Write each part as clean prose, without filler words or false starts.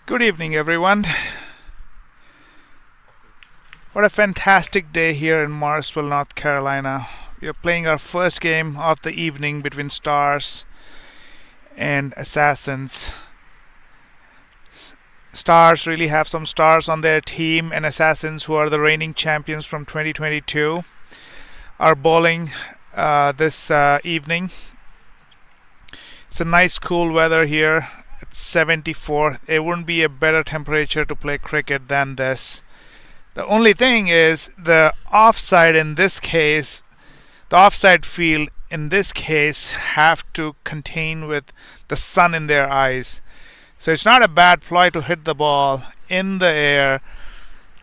Good evening, everyone. What a fantastic day here in Morrisville, North Carolina. We are playing our first game of the evening between Stars and Assassins. Stars really have some stars on their team, and Assassins, who are the reigning champions from 2022, are bowling this evening. It's a nice cool weather here. It's 74. It wouldn't be a better temperature to play cricket than this. The only thing is the offside in this case, the offside field in this case have to contain with the sun in their eyes. So it's not a bad ploy to hit the ball in the air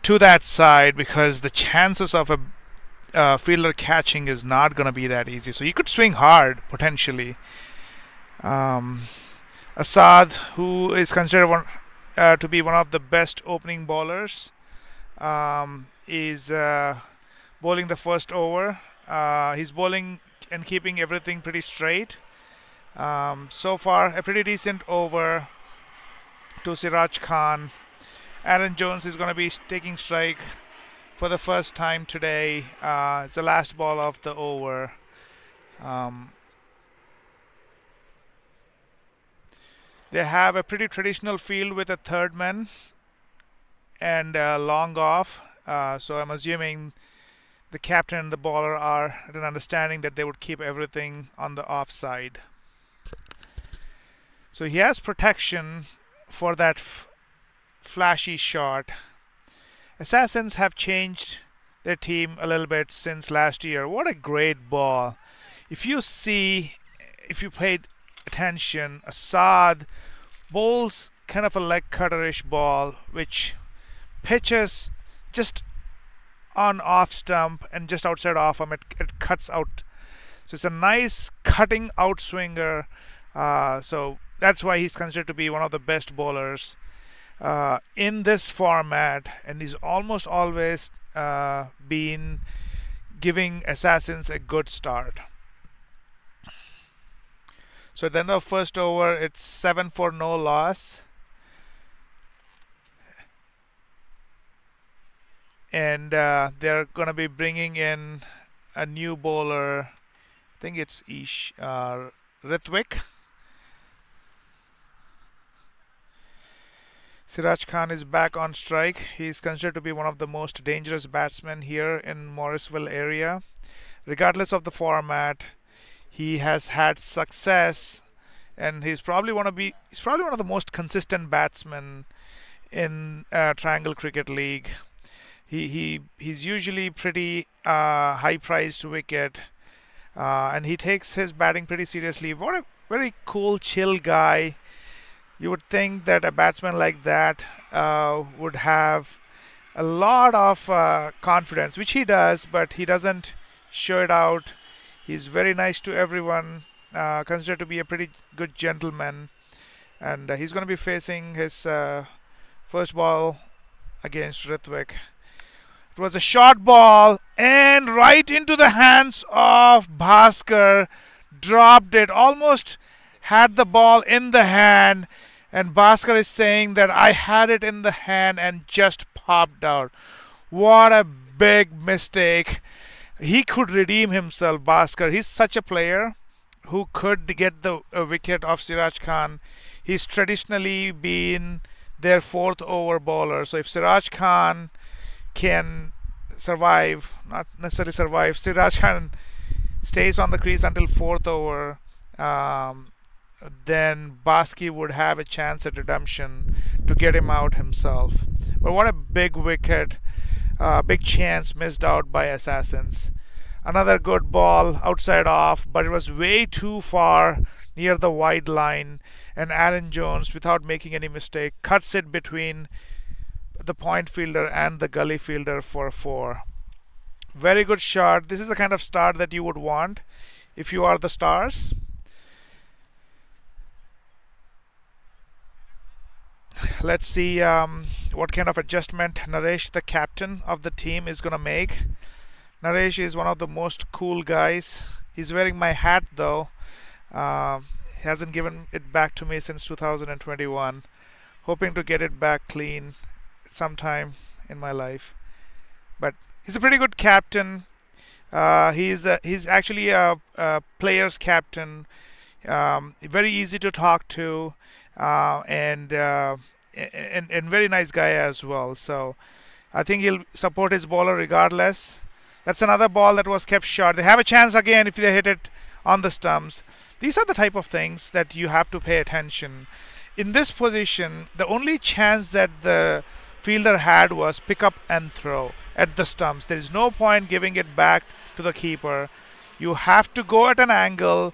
to that side, because the chances of a fielder catching is not going to be that easy. So you could swing hard potentially. Assad, who is considered to be one of the best opening bowlers, is bowling the first over. He's bowling and keeping everything pretty straight. So far, a pretty decent over to Siraj Khan. Aaron Jones is going to be taking strike for the first time today. It's the last ball of the over. They have a pretty traditional field with a third man and long off. So I'm assuming the captain and the bowler are at an understanding that they would keep everything on the offside. So he has protection for that flashy shot. Assassins have changed their team a little bit since last year. What a great ball. If you paid attention, Assad bowls kind of a leg cutterish ball which pitches just on off stump and just outside off him. It cuts out. So it's a nice cutting out swinger. So that's why he's considered to be one of the best bowlers in this format, and he's almost always been giving Assassins a good start. So at the end of first over, it's 7 for no loss. And they're going to be bringing in a new bowler. I think it's Ritwik. Siraj Khan is back on strike. He's considered to be one of the most dangerous batsmen here in Morrisville area. Regardless of the format, he has had success, and he's probably one of the most consistent batsmen in Triangle Cricket League. He's usually pretty high priced wicket, and he takes his batting pretty seriously. What a very cool, chill guy. You would think that a batsman like that would have a lot of confidence, which he does, but he doesn't show it out. He's very nice to everyone, considered to be a pretty good gentleman, and he's going to be facing his first ball against Rithwik. It was a short ball and right into the hands of Bhaskar. Dropped it, almost had the ball in the hand, and Bhaskar is saying that I had it in the hand and just popped out. What a big mistake. He could redeem himself, Bhaskar. He's such a player who could get the wicket of Siraj Khan. He's traditionally been their fourth over bowler. So if Siraj Khan can survive, not necessarily survive, Siraj Khan stays on the crease until fourth over, then Baski would have a chance at redemption to get him out himself. But what a big wicket, big chance missed out by Assassins. Another good ball outside off, but it was way too far near the wide line, and Aaron Jones, without making any mistake, cuts it between the point fielder and the gully fielder for 4. Very good shot. This is the kind of start that you would want if you are the Stars. Let's see what kind of adjustment Naresh, the captain of the team, is going to make. Naresh is one of the most cool guys. He's wearing my hat though. He hasn't given it back to me since 2021. Hoping to get it back clean sometime in my life. But he's a pretty good captain. He's actually a player's captain. Very easy to talk to, and very nice guy as well. So I think he'll support his bowler regardless. That's another ball that was kept short. They have a chance again if they hit it on the stumps. These are the type of things that you have to pay attention. In this position, the only chance that the fielder had was pick up and throw at the stumps. There is no point giving it back to the keeper. You have to go at an angle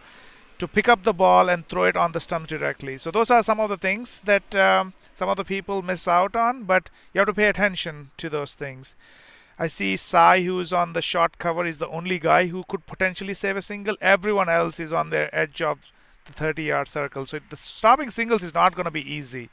to pick up the ball and throw it on the stumps directly. So those are some of the things that some of the people miss out on, but you have to pay attention to those things. I see Sai, who's on the short cover, is the only guy who could potentially save a single. Everyone else is on their edge of the 30-yard circle. So the stopping singles is not going to be easy.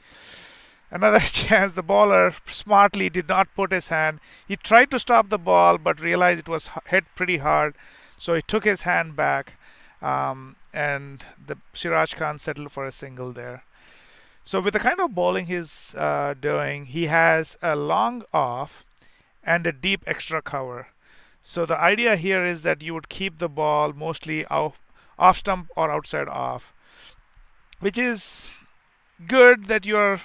Another chance, the bowler smartly did not put his hand. He tried to stop the ball but realized it was hit pretty hard. So he took his hand back, and the Siraj Khan settled for a single there. So with the kind of bowling he's doing, he has a long off and a deep extra cover. So the idea here is that you would keep the ball mostly off stump or outside off, which is good that you're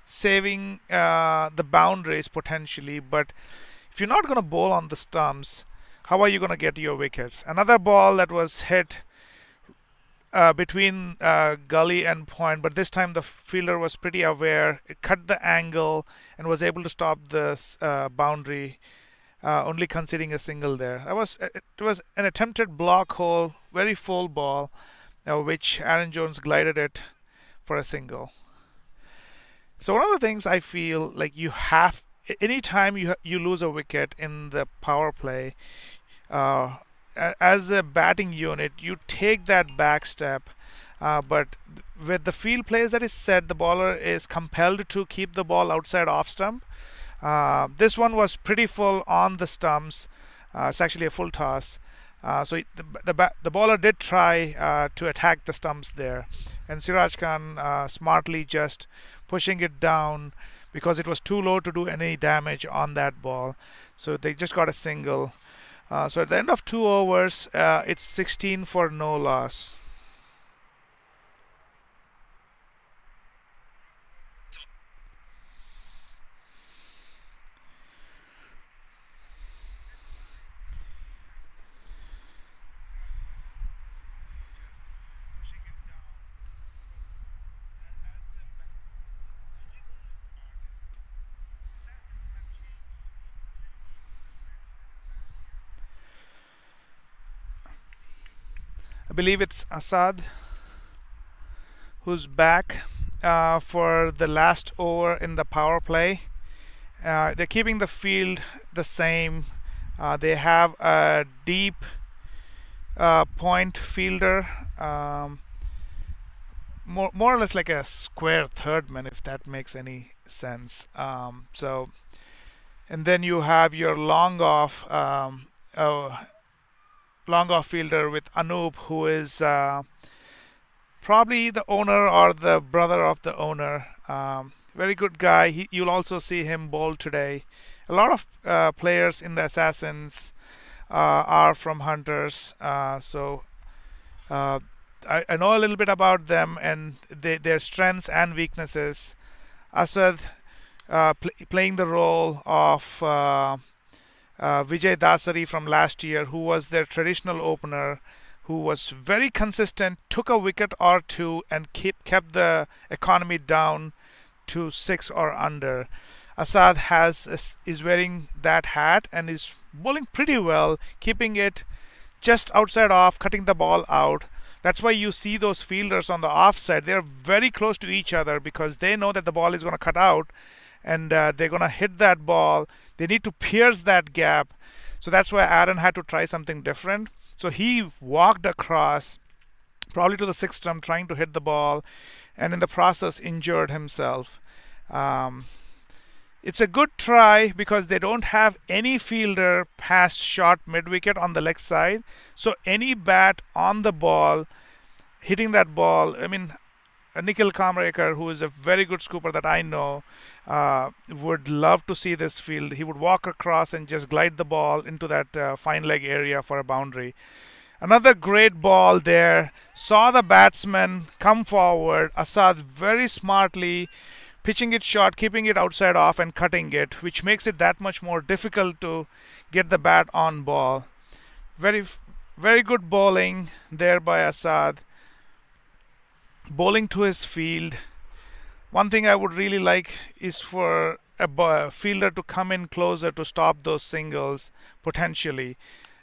saving the boundaries potentially. But if you're not going to bowl on the stumps, how are you going to get your wickets? Another ball that was hit between gully and point, but this time the fielder was pretty aware. It cut the angle and was able to stop the boundary, only conceding a single there. It was an attempted block hole, very full ball, which Aaron Jones glided it for a single. So one of the things I feel like you have, anytime you lose a wicket in the power play, as a batting unit, you take that back step, but with the field plays that is set, the bowler is compelled to keep the ball outside off stump. This one was pretty full on the stumps. It's actually a full toss. So the bowler did try to attack the stumps there, and Siraj Khan smartly just pushing it down because it was too low to do any damage on that ball. So they just got a single. So at the end of 2 overs, it's 16 for no loss. I believe it's Assad who's back for the last over in the power play. They're keeping the field the same. They have a deep point fielder, more or less like a square third man, if that makes any sense. And then you have your long off fielder with Anoop, who is probably the owner or the brother of the owner. Very good guy. You'll also see him bowl today. A lot of players in the Assassins are from Hunters, so I know a little bit about them and their strengths and weaknesses. Asad playing the role of Vijay Dasari from last year, who was their traditional opener, who was very consistent, took a wicket or two, and kept the economy down to 6 or under. Assad is wearing that hat and is bowling pretty well, keeping it just outside off, cutting the ball out. That's why you see those fielders on the offside. They're very close to each other because they know that the ball is going to cut out and they're going to hit that ball. They need to pierce that gap. So that's why Aaron had to try something different. So he walked across, probably to the sixth stump, trying to hit the ball, and in the process injured himself. It's a good try because they don't have any fielder past short mid-wicket on the leg side. So any bat on the ball, hitting that ball, I mean, Nikhil Kamrekar, who is a very good scooper that I know, would love to see this field. He would walk across and just glide the ball into that fine leg area for a boundary. Another great ball there. Saw the batsman come forward. Assad very smartly pitching it short, keeping it outside off and cutting it, which makes it that much more difficult to get the bat on ball. Very, very good bowling there by Assad. Bowling to his field. One thing I would really like is for a fielder to come in closer to stop those singles potentially.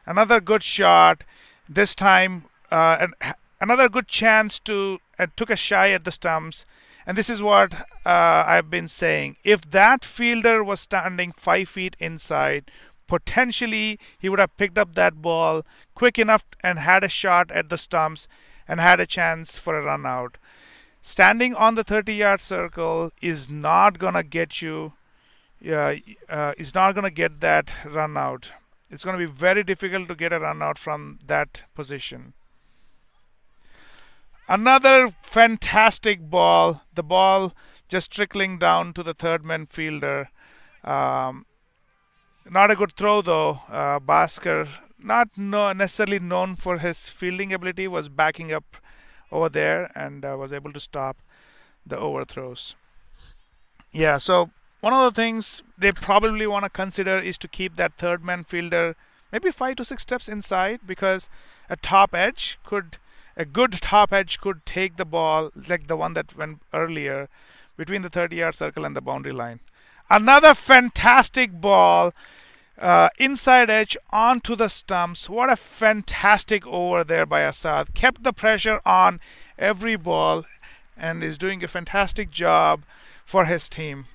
Another good shot. This time, another good chance to took a shy at the stumps. And this is what I've been saying. If that fielder was standing 5 feet inside, potentially he would have picked up that ball quick enough and had a shot at the stumps and had a chance for a run out. Standing on the 30-yard circle is not gonna get you. Is not gonna get that run out. It's gonna be very difficult to get a run out from that position. Another fantastic ball. The ball just trickling down to the third man fielder. Not a good throw though. Bhaskar, not necessarily known for his fielding ability, was backing up over there and was able to stop the overthrows. Yeah, so one of the things they probably want to consider is to keep that third man fielder maybe 5 to 6 steps inside, because a good top edge could take the ball like the one that went earlier between the 30-yard circle and the boundary line. Another fantastic ball, inside edge onto the stumps. What a fantastic over there by Assad. Kept the pressure on every ball and is doing a fantastic job for his team.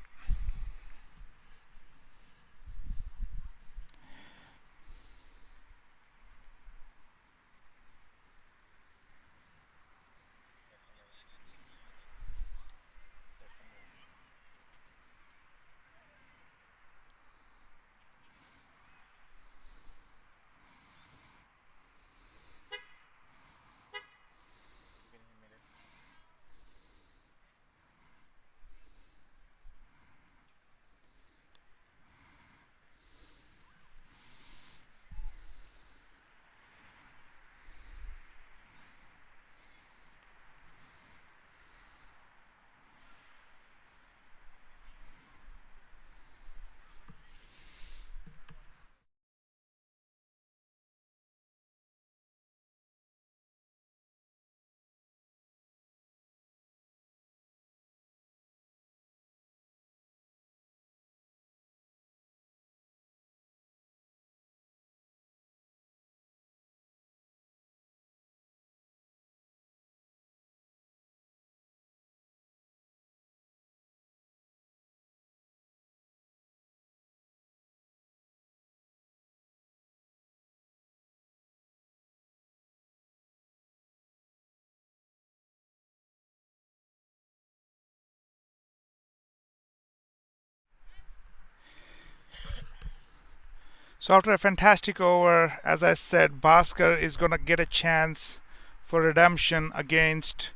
So after a fantastic over, as I said, Bhaskar is going to get a chance for redemption against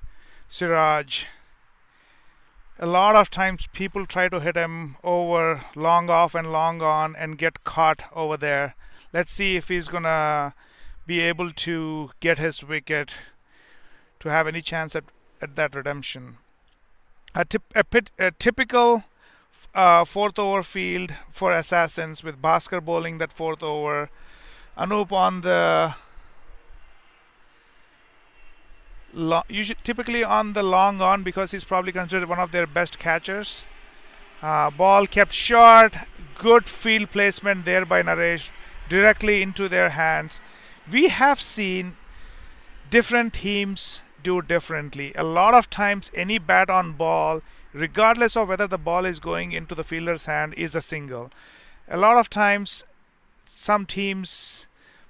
Siraj. A lot of times people try to hit him over long off and long on and get caught over there. Let's see if he's going to be able to get his wicket to have any chance at that redemption. A typical fourth over field for Assassins, with Bhaskar bowling that fourth over, Anup on the typically on the long on, because he's probably considered one of their best catchers. Ball kept short, good field placement there by Naresh, directly into their hands. We have seen different teams do differently. A lot of times any bat on ball, regardless of whether the ball is going into the fielder's hand, is a single. A lot of times some teams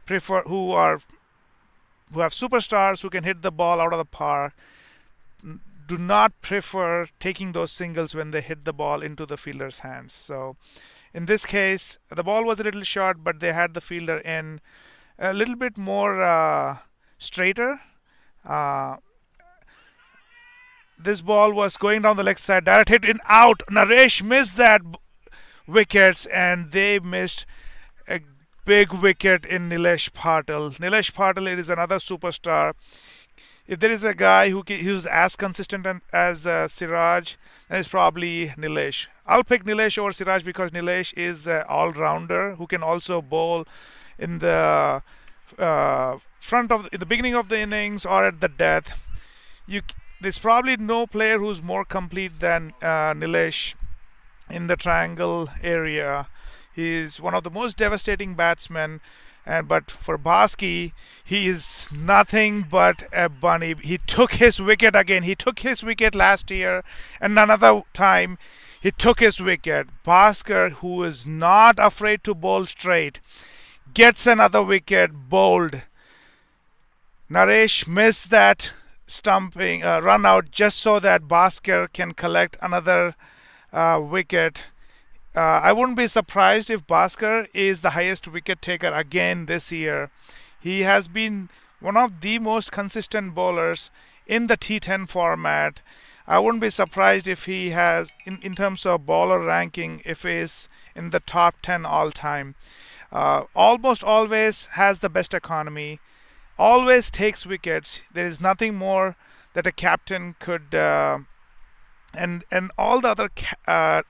prefer who have superstars who can hit the ball out of the park do not prefer taking those singles when they hit the ball into the fielder's hands. So in this case, the ball was a little short, but they had the fielder in a little bit more straighter. This ball was going down the leg side, direct hit in out. Naresh missed that wickets, and they missed a big wicket in Nilesh Patil. Nilesh Patil is another superstar. If there is a guy who's as consistent as Siraj, then it's probably Nilesh. I'll pick Nilesh over Siraj because Nilesh is an all-rounder who can also bowl in the in the beginning of the innings or at the death. There's probably no player who's more complete than Nilesh in the triangle area. He's one of the most devastating batsmen. But for Bhaskar, he is nothing but a bunny. He took his wicket again. He took his wicket last year, and another time he took his wicket. Bhaskar, who is not afraid to bowl straight, gets another wicket bowled. Naresh missed that stumping run out just so that Bhaskar can collect another wicket. I wouldn't be surprised if Bhaskar is the highest wicket taker again this year. He has been one of the most consistent bowlers in the T10 format. I wouldn't be surprised if he has, in terms of bowler ranking, if he's in the top 10 all time. Almost always has the best economy, always takes wickets. There is nothing more that a captain could and all the other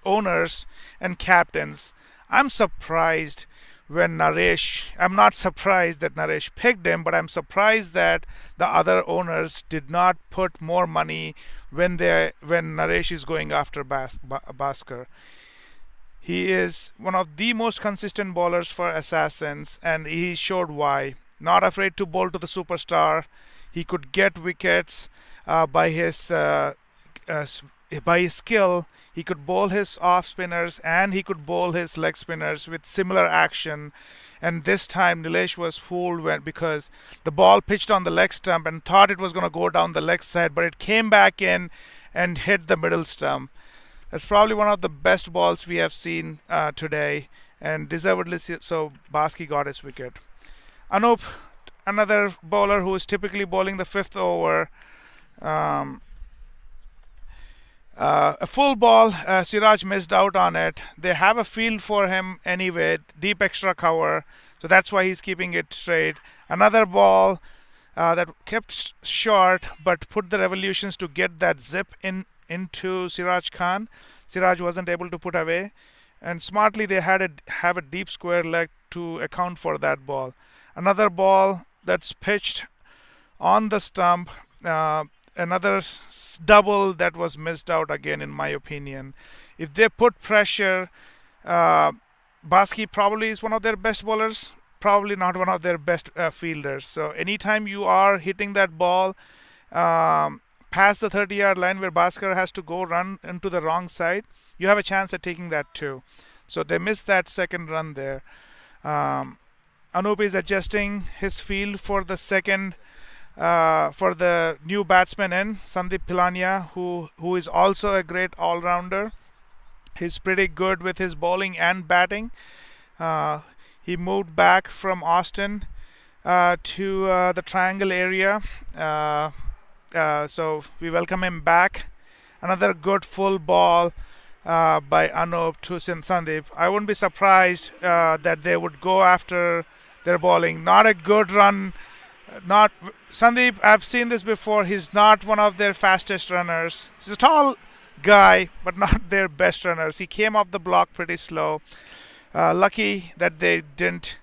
owners and captains. I'm surprised when I'm not surprised that Naresh picked him, but I'm surprised that the other owners did not put more money when Naresh is going after Bhaskar. He is one of the most consistent bowlers for Assassins, and he showed why. Not afraid to bowl to the superstar. He could get wickets by his skill. He could bowl his off spinners and he could bowl his leg spinners with similar action. And this time Nilesh was fooled because the ball pitched on the leg stump and thought it was going to go down the leg side, but it came back in and hit the middle stump. That's probably one of the best balls we have seen today, and deservedly so. Bhaskar got his wicket. Anup, another bowler who is typically bowling the fifth over. A full ball, Siraj missed out on it. They have a field for him anyway, deep extra cover, so that's why he's keeping it straight. Another ball that kept short but put the revolutions to get that zip into Siraj Khan. Siraj wasn't able to put away, and smartly they have a deep square leg to account for that ball. Another ball that's pitched on the stump. Another double that was missed out again, in my opinion. If they put pressure, Bhaskar probably is one of their best bowlers, probably not one of their best fielders. So anytime you are hitting that ball past the 30-yard line where Bhaskar has to go run into the wrong side, you have a chance at taking that too. So they missed that second run there. Anup is adjusting his field for the second for the new batsman in Sandeep Pilania, who is also a great all-rounder. He's pretty good with his bowling and batting. He moved back from Austin to the Triangle area. So we welcome him back. Another good full ball by Anup to Sandeep. I wouldn't be surprised that they would go after their bowling. Not a good run. Not Sandeep. I've seen this before. He's not one of their fastest runners. He's a tall guy, but not their best runners. He came off the block pretty slow. Lucky that they didn't.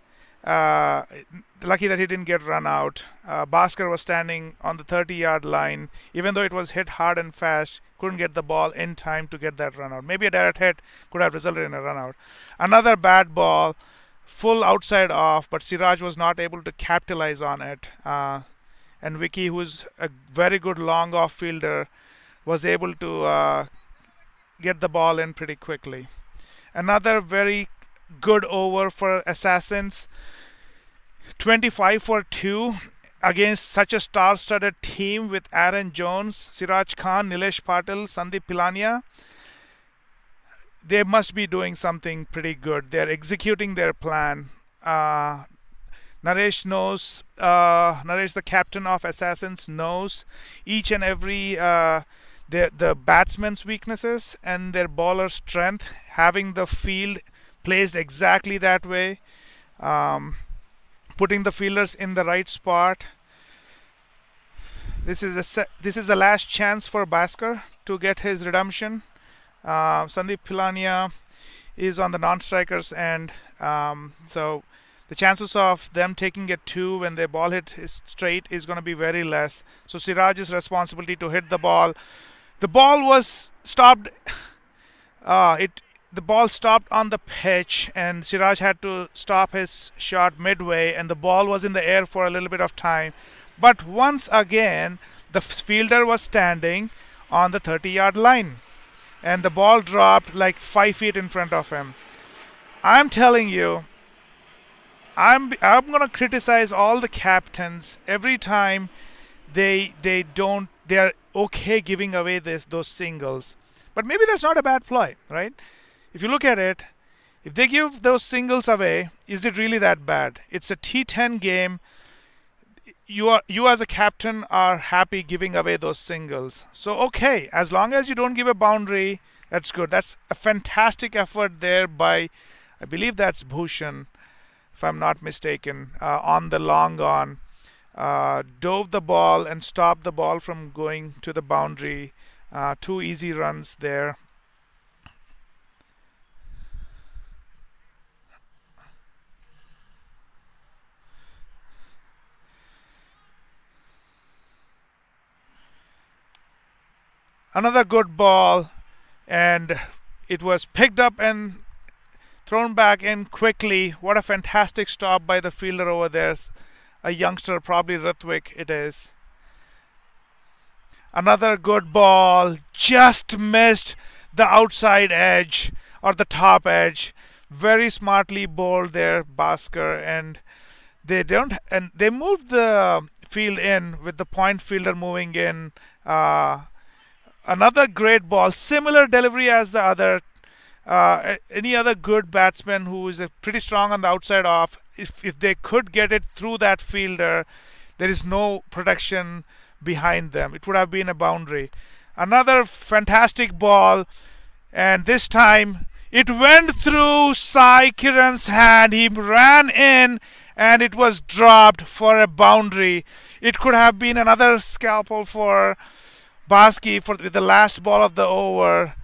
Lucky that he didn't get run out. Bhaskar was standing on the 30-yard line. Even though it was hit hard and fast, couldn't get the ball in time to get that run out. Maybe a direct hit could have resulted in a run out. Another bad ball, full outside off, but Siraj was not able to capitalize on it. And Vicky, who's a very good long off fielder, was able to get the ball in pretty quickly. Another very good over for Assassins. 25 for 2 against such a star-studded team with Aaron Jones, Siraj Khan, Nilesh Patil, Sandeep Pilania. They must be doing something pretty good. They're executing their plan. Naresh knows, Naresh, the captain of Assassins, knows each and every the batsmen's weaknesses and their bowler's strength. Having the field placed exactly that way, putting the fielders in the right spot. This is the last chance for Bhaskar to get his redemption. Sandeep Pilania is on the non-strikers end, so the chances of them taking a 2 when their ball hit is straight is going to be very less. So Siraj's responsibility to hit the ball. The ball was stopped. The ball stopped on the pitch, and Siraj had to stop his shot midway, and the ball was in the air for a little bit of time. But once again, the fielder was standing on the 30-yard line, and the ball dropped like 5 feet in front of him. I'm telling you, I'm gonna criticize all the captains every time they're okay giving away those singles. But maybe that's not a bad ploy, right? If you look at it, if they give those singles away, is it really that bad? It's a T10 game. You as a captain are happy giving away those singles. So okay, as long as you don't give a boundary, that's good. That's a fantastic effort there by, I believe that's Bhushan, if I'm not mistaken, on the long on. Dove the ball and stopped the ball from going to the boundary. 2 easy runs there. Another good ball, and it was picked up and thrown back in quickly. What a fantastic stop by the fielder over there. A youngster, probably Ritwik it is. Another good ball, just missed the outside edge or the top edge. Very smartly bowled there, Bhaskar, and they moved the field in with the point fielder moving in. Another great ball, similar delivery as the other. Any other good batsman who is pretty strong on the outside off, if they could get it through that fielder, there is no protection behind them. It would have been a boundary. Another fantastic ball, and this time it went through Sai Kiran's hand. He ran in, and it was dropped for a boundary. It could have been another scalpel for Baski for the last ball of the over.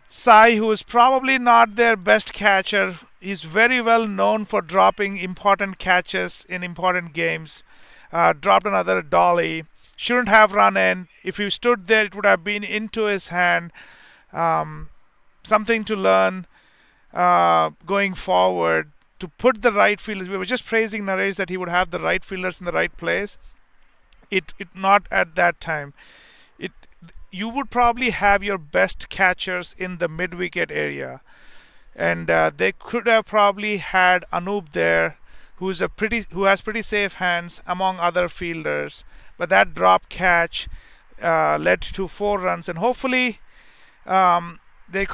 Sai, who is probably not their best catcher, is very well known for dropping important catches in important games. Dropped another dolly. Shouldn't have run in. If he stood there, it would have been into his hand. Something to learn going forward. To put the right fielders. We were just praising Naresh that he would have the right fielders in the right place. It not at that time. You would probably have your best catchers in the mid-wicket area, and they could have probably had Anup there, who has pretty safe hands among other fielders. But that drop catch led to 4 runs, and hopefully they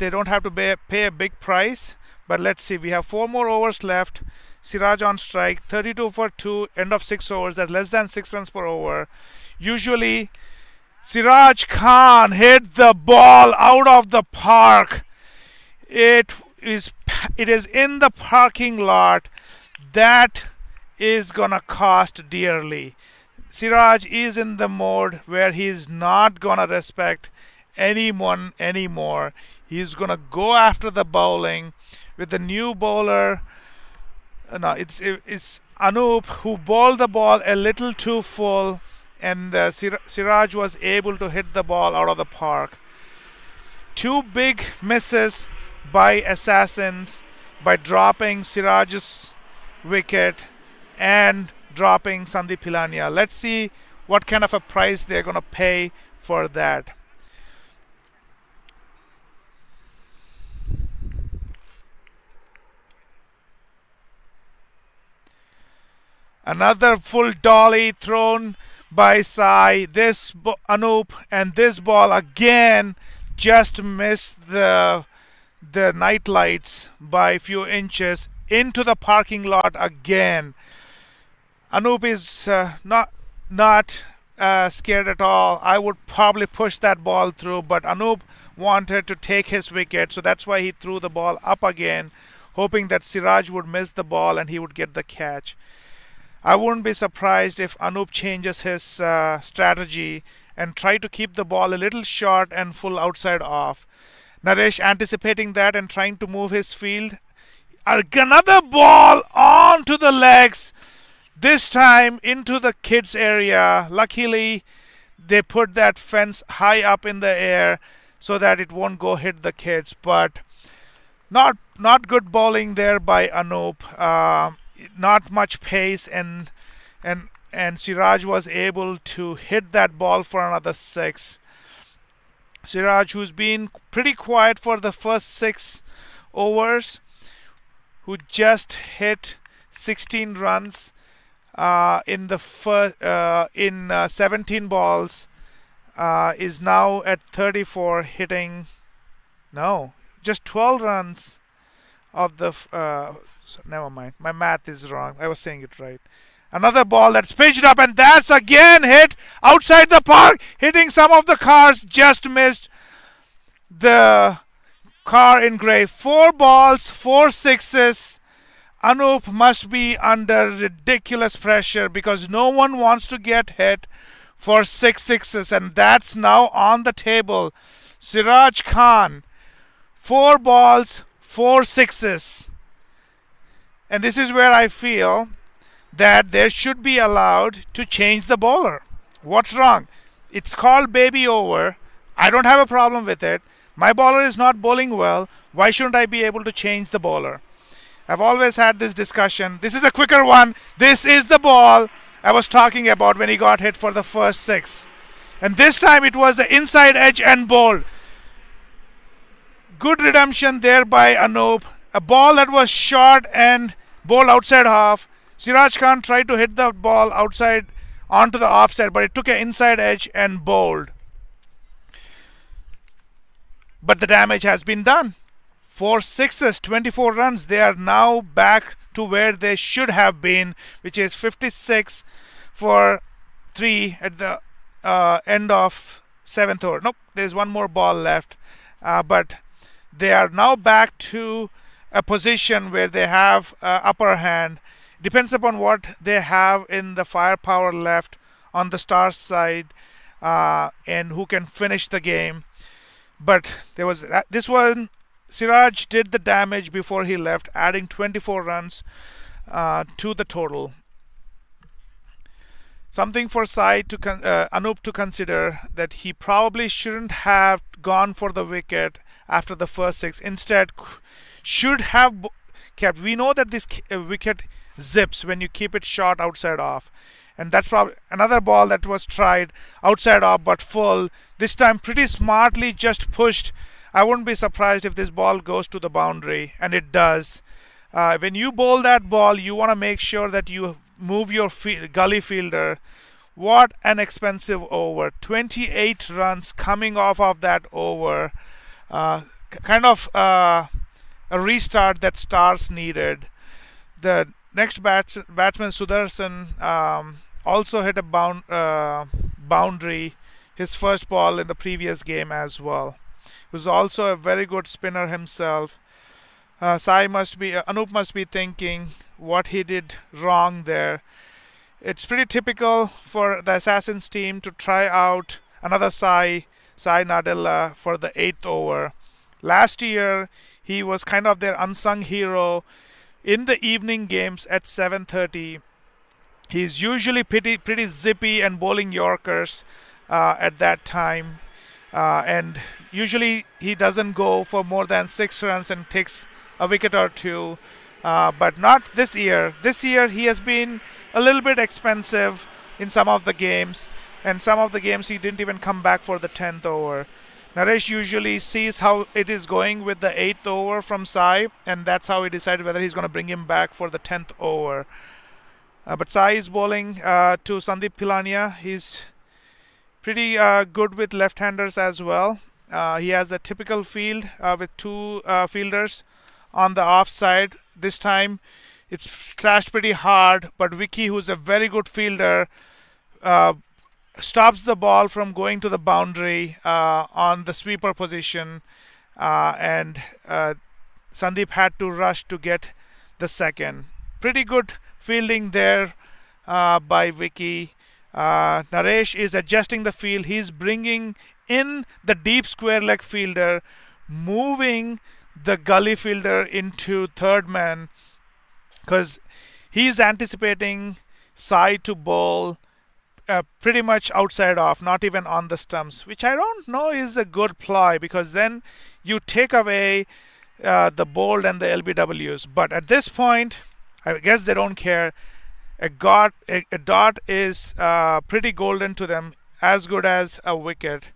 don't have to pay a big price But let's see, we have 4 more overs left. Siraj on strike, 32 for 2, end of 6 overs. That's less than 6 runs per over. Usually, Siraj Khan hit the ball out of the park. It is in the parking lot. That is gonna cost dearly. Siraj is in the mode where he's not gonna respect anyone anymore. He's gonna go after the bowling with the new bowler. No, it's Anup who bowled the ball a little too full, and Siraj was able to hit the ball out of the park. Two big misses by Assassins by dropping Siraj's wicket and dropping Sandeep Pilania. Let's see what kind of a price they're going to pay for that. Another full dolly thrown by Sai. This Anup, and this ball again just missed the night lights by a few inches into the parking lot again. Anup is not scared at all. I would probably push that ball through, but Anup wanted to take his wicket, so that's why he threw the ball up again, hoping that Siraj would miss the ball and he would get the catch. I wouldn't be surprised if Anup changes his strategy and try to keep the ball a little short and full outside off. Naresh anticipating that and trying to move his field. Another ball onto the legs, this time into the kids area. Luckily, they put that fence high up in the air so that it won't go hit the kids. But not good bowling there by Anup. Not much pace, and Siraj was able to hit that ball for another 6. Siraj, who's been pretty quiet for the first 6 overs, who just hit 16 runs in 17 balls, is now at 34, hitting just 12 runs of the never mind, my math is wrong. I was saying it right. Another ball that's pitched up, and that's again hit outside the park, hitting some of the cars. Just missed the car in grey. 4 balls, 4 sixes. Anup must be under ridiculous pressure because no one wants to get hit for 6 sixes, and that's now on the table. Siraj Khan, 4 balls, 4 sixes. And this is where I feel that there should be allowed to change the bowler. What's wrong? It's called baby over. I don't have a problem with it. My bowler is not bowling well. Why shouldn't I be able to change the bowler? I've always had this discussion. This is a quicker one. This is the ball I was talking about when he got hit for the first 6. And this time it was the inside edge and bowled. Good redemption there by Anup. A ball that was short and bowled outside half. Siraj Khan tried to hit the ball outside onto the offside, but it took an inside edge and bowled. But the damage has been done. 4 sixes, 24 runs. They are now back to where they should have been, which is 56 for 3 at the end of 7th over. Nope, there's one more ball left. But they are now back to a position where they have upper hand. Depends upon what they have in the firepower left on the Stars side and who can finish the game. But there was this one. Siraj did the damage before he left, adding 24 runs to the total. Something for Sai to Anup to consider, that he probably shouldn't have gone for the wicket after the first 6. Instead, should have kept. We know that this wicket zips when you keep it short outside off, and that's probably another ball that was tried outside off but full. This time pretty smartly just pushed. I wouldn't be surprised if this ball goes to the boundary, and it does. When you bowl that ball, you want to make sure that you move your gully fielder. What an expensive over. 28 runs coming off of that over. Kind of a restart that Stars needed. The next batsman Sudarshan also hit a boundary, his first ball in the previous game as well. He was also a very good spinner himself. Anup must be thinking what he did wrong there. It's pretty typical for the Assassins team to try out another Sai Nadella for the eighth over. Last year, he was kind of their unsung hero in the evening games at 7:30. He's usually pretty zippy and bowling Yorkers at that time, and usually he doesn't go for more than 6 runs and takes a wicket or two. But not this year. This year he has been a little bit expensive in some of the games, and some of the games he didn't even come back for the 10th over. Naresh usually sees how it is going with the 8th over from Sai, and that's how he decided whether he's going to bring him back for the 10th over. But Sai is bowling to Sandeep Pilania. He's pretty good with left-handers as well. He has a typical field with two fielders on the offside. This time it's slashed pretty hard, but Vicky, who's a very good fielder, stops the ball from going to the boundary on the sweeper position, and Sandeep had to rush to get the second. Pretty good fielding there by Vicky. Naresh is adjusting the field. He's bringing in the deep square leg fielder, moving the gully fielder into third man, because he's anticipating Sai to bowl pretty much outside off, not even on the stumps, which I don't know is a good ploy, because then you take away the bold and the LBWs. But at this point, I guess they don't care. A dot is pretty golden to them, as good as a wicket.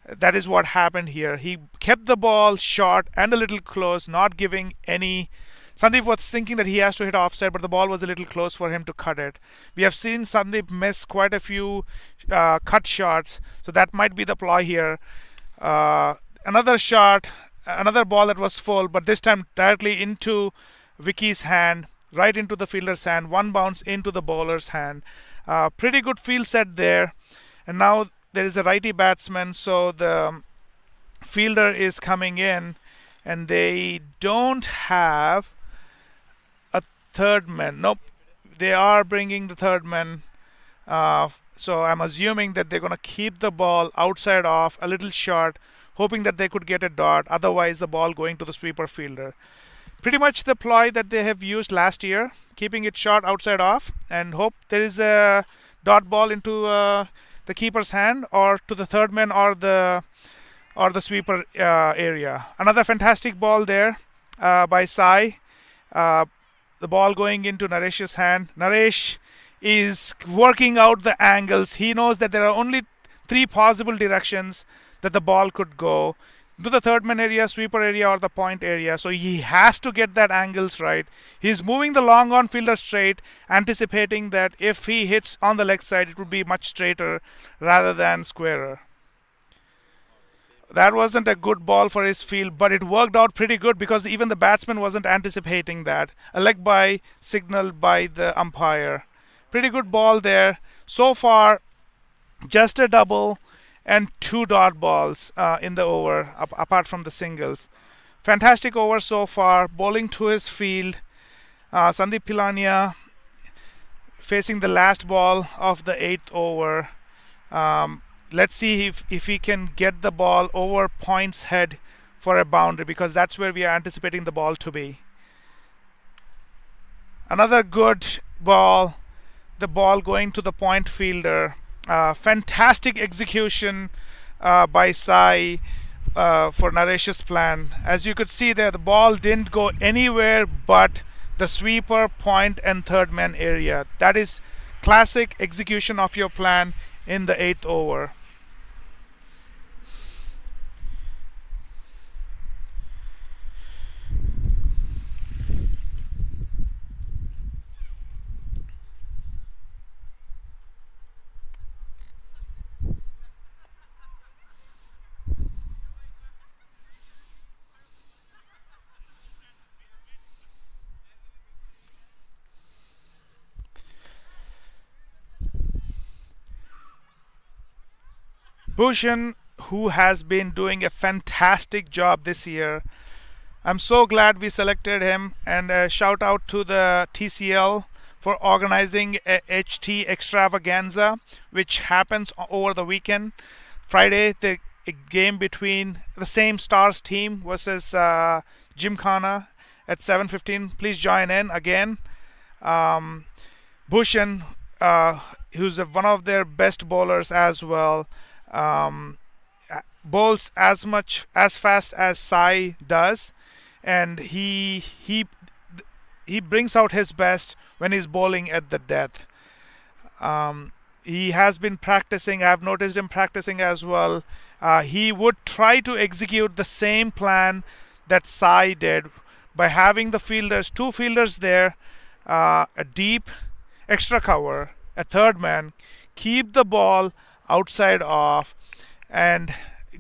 That is what happened here. He kept the ball short and a little close, not giving any. Sandeep was thinking that he has to hit offside, but the ball was a little close for him to cut it. We have seen Sandeep miss quite a few cut shots, so that might be the ploy here. Another shot, another ball that was full, but this time directly into Vicky's hand, right into the fielder's hand. One bounce into the bowler's hand. Pretty good field set there. And now there is a righty batsman, so the fielder is coming in, and they don't have a third man. Nope, they are bringing the third man. So I'm assuming that they're going to keep the ball outside off, a little short, hoping that they could get a dot. Otherwise, the ball going to the sweeper fielder. Pretty much the ploy that they have used last year, keeping it short outside off, and hope there is a dot ball into the keeper's hand or to the third man or the sweeper area. Another fantastic ball there by Sai. The ball going into Naresh's hand. Naresh is working out the angles. He knows that there are only three possible directions that the ball could go: to the third man area, sweeper area, or the point area. So he has to get that angles right. He's moving the long on fielder straight, anticipating that if he hits on the leg side, it would be much straighter rather than squarer. That wasn't a good ball for his field, but it worked out pretty good because even the batsman wasn't anticipating that. A leg by signaled by the umpire. Pretty good ball there. So far, just a double and two dot balls in the over, apart from the singles. Fantastic over so far. Bowling to his field. Sandeep Pilania facing the last ball of the 8th over. Let's see if he can get the ball over point's head for a boundary, because that's where we are anticipating the ball to be. Another good ball. The ball going to the point fielder. Fantastic execution by Sai for Naresh's plan. As you could see there, the ball didn't go anywhere but the sweeper, point, and third man area. That is classic execution of your plan in the 8th over. Bhushan, who has been doing a fantastic job this year. I'm so glad we selected him, and a shout out to the TCL for organizing a HT extravaganza, which happens over the weekend. Friday, the a game between the same Stars team versus Gymkhana at 7:15. Please join in again. Bhushan, who's one of their best bowlers as well, um, bowls as fast as Sai does, and he brings out his best when he's bowling at the death. He has been practicing. I've noticed him practicing as well. He would try to execute the same plan that Sai did by having the fielders, two fielders there, a deep extra cover, a third man, keep the ball outside off, and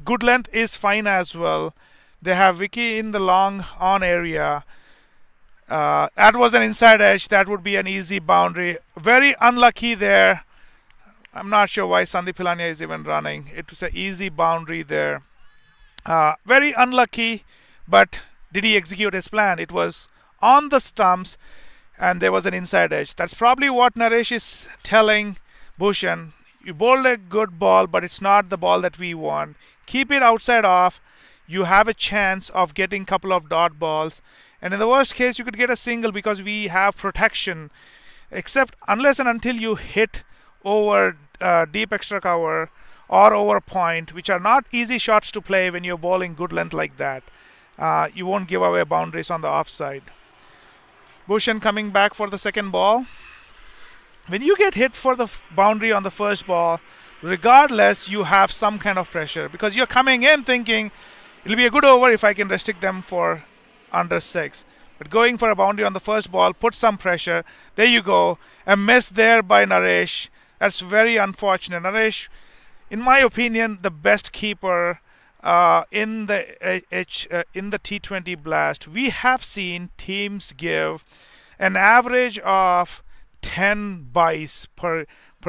good length is fine as well. They have Vicky in the long on area. That was an inside edge. That would be an easy boundary. Very unlucky there. I'm not sure why Sandeep Hilania is even running. It was an easy boundary there. Very unlucky, but did he execute his plan? It was on the stumps, and there was an inside edge. That's probably what Naresh is telling Bhushan. You bowled a good ball, but it's not the ball that we want. Keep it outside off. You have a chance of getting a couple of dot balls. And in the worst case, you could get a single because we have protection. Except unless and until you hit over deep extra cover or over point, which are not easy shots to play when you're bowling good length like that. You won't give away boundaries on the offside. Bhushan coming back for the second ball. When you get hit for the boundary on the first ball, regardless, you have some kind of pressure because you're coming in thinking it'll be a good over if I can restrict them for under 6. But going for a boundary on the first ball, put some pressure. There you go. A miss there by Naresh. That's very unfortunate. Naresh, in my opinion, the best keeper in the T20 Blast. We have seen teams give an average of 10 buys per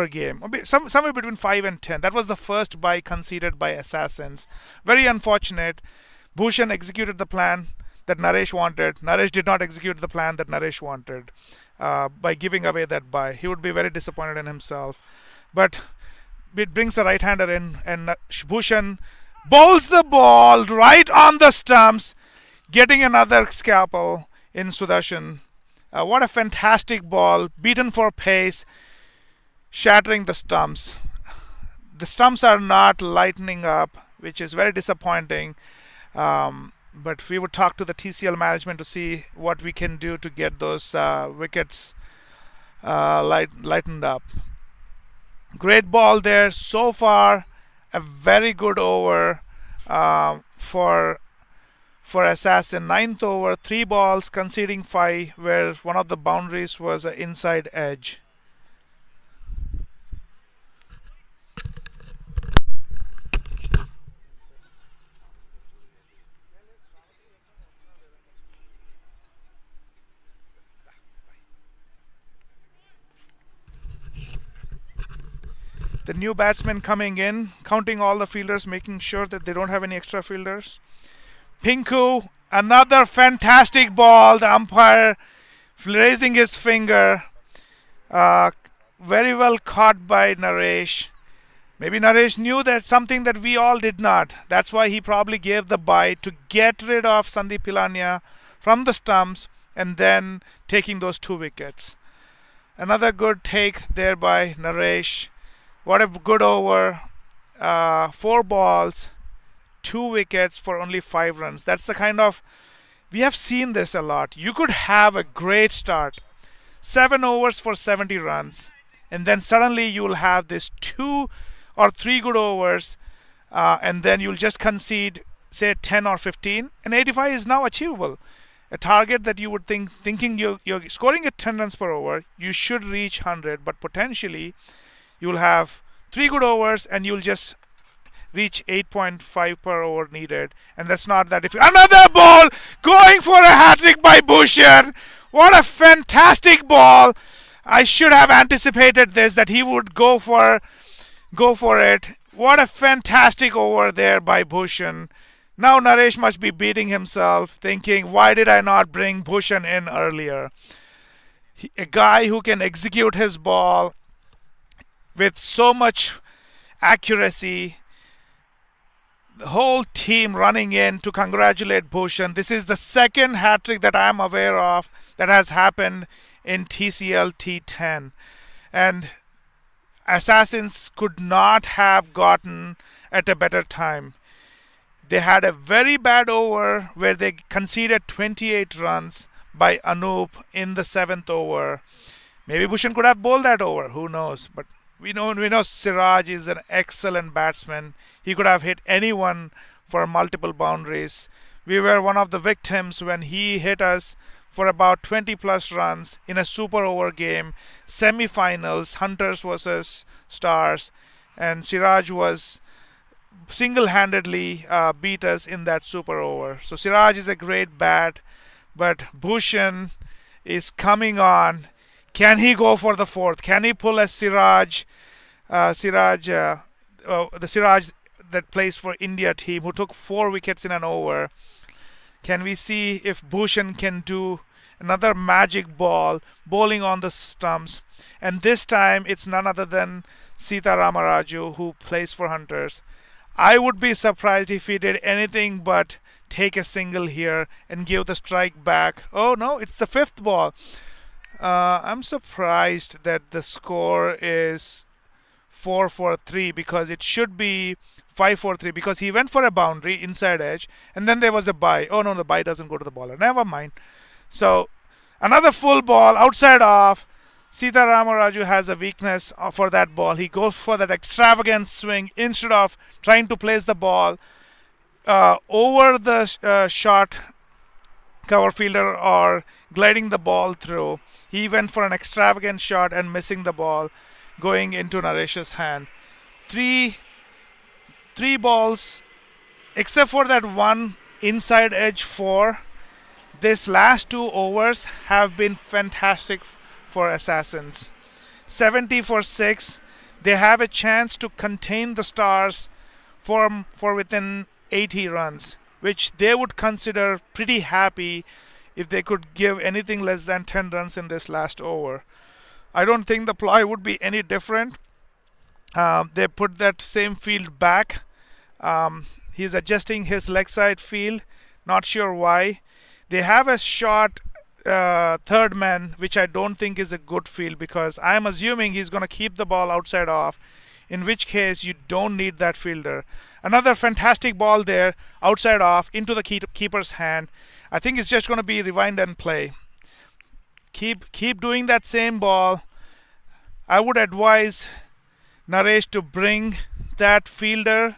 game, somewhere between 5 and 10. That was the first buy conceded by Assassins. Very unfortunate. Bhushan executed the plan that Naresh wanted. Naresh did not execute the plan that Naresh wanted by giving away that buy. He would be very disappointed in himself. But it brings the right-hander in, and Bhushan bowls the ball right on the stumps, getting another scalpel in Sudarshan. What a fantastic ball, beaten for pace, shattering the stumps. The stumps are not lightening up, which is very disappointing. But we would talk to the TCL management to see what we can do to get those wickets lightened up. Great ball there. So far, a very good over for Assassin. Ninth over, 3 balls, conceding 5, where one of the boundaries was an inside edge. The new batsman coming in, counting all the fielders, making sure that they don't have any extra fielders. Pinku, another fantastic ball. The umpire raising his finger. Very well caught by Naresh. Maybe Naresh knew that something that we all did not. That's why he probably gave the bye to get rid of Sandeep Pilania from the stumps and then taking those 2 wickets. Another good take there by Naresh. What a good over. 4 balls, 2 wickets for only 5 runs. That's the kind of... We have seen this a lot. You could have a great start. 7 overs for 70 runs. And then suddenly you'll have this 2 or 3 good overs. And then you'll just concede, say, 10 or 15. And 85 is now achievable. A target that you would thinking you're scoring at 10 runs per over, you should reach 100. But potentially... you'll have 3 good overs and you'll just reach 8.5 per over needed. And that's not that difficult. Another ball going for a hat-trick by Bhushan. What a fantastic ball. I should have anticipated this, that he would go for it. What a fantastic over there by Bhushan. Now Naresh must be beating himself, thinking, why did I not bring Bhushan in earlier? A guy who can execute his ball with so much accuracy, the whole team running in to congratulate Bhushan. This is the second hat trick that I am aware of that has happened in TCL T10. And Assassins could not have gotten at a better time. They had a very bad over where they conceded 28 runs by Anup in the seventh over. Maybe Bhushan could have bowled that over. Who knows? But we know Siraj is an excellent batsman. He could have hit anyone for multiple boundaries. We were one of the victims when he hit us for about 20 plus runs in a super over game, semi-finals, Hunters versus Stars, and Siraj was single-handedly beat us in that super over. So Siraj is a great bat, but Bhushan is coming on. Can he go for the fourth? Can he pull a Siraj, the Siraj that plays for India team who took 4 wickets in an over? Can we see if Bhushan can do another magic ball bowling on the stumps? And this time it's none other than Sita Ramaraju who plays for Hunters. I would be surprised if he did anything but take a single here and give the strike back. Oh no, it's the fifth ball. I'm surprised that the score is 4-4-3 because it should be 5-4-3 because he went for a boundary inside edge and then there was a bye. Oh no, the bye doesn't go to the bowler. Never mind. So another full ball outside off. Sita Ramaraju has a weakness for that ball. He goes for that extravagant swing instead of trying to place the ball over the short cover fielder or gliding the ball through. He went for an extravagant shot and missing the ball going into Naresh's hand. Three balls, except for that one inside edge four. This last two overs have been fantastic for Assassins. 70 for 6. They have a chance to contain the Stars for within 80 runs, which they would consider pretty happy if they could give anything less than 10 runs in this last over. I don't think the ploy would be any different. They put that same field back. He's adjusting his leg side field. Not sure why. They have a short third man, which I don't think is a good field because I'm assuming he's going to keep the ball outside off, in which case you don't need that fielder. Another fantastic ball there, outside off, into the keeper's hand. I think it's just going to be rewind and play. Keep doing that same ball. I would advise Naresh to bring that fielder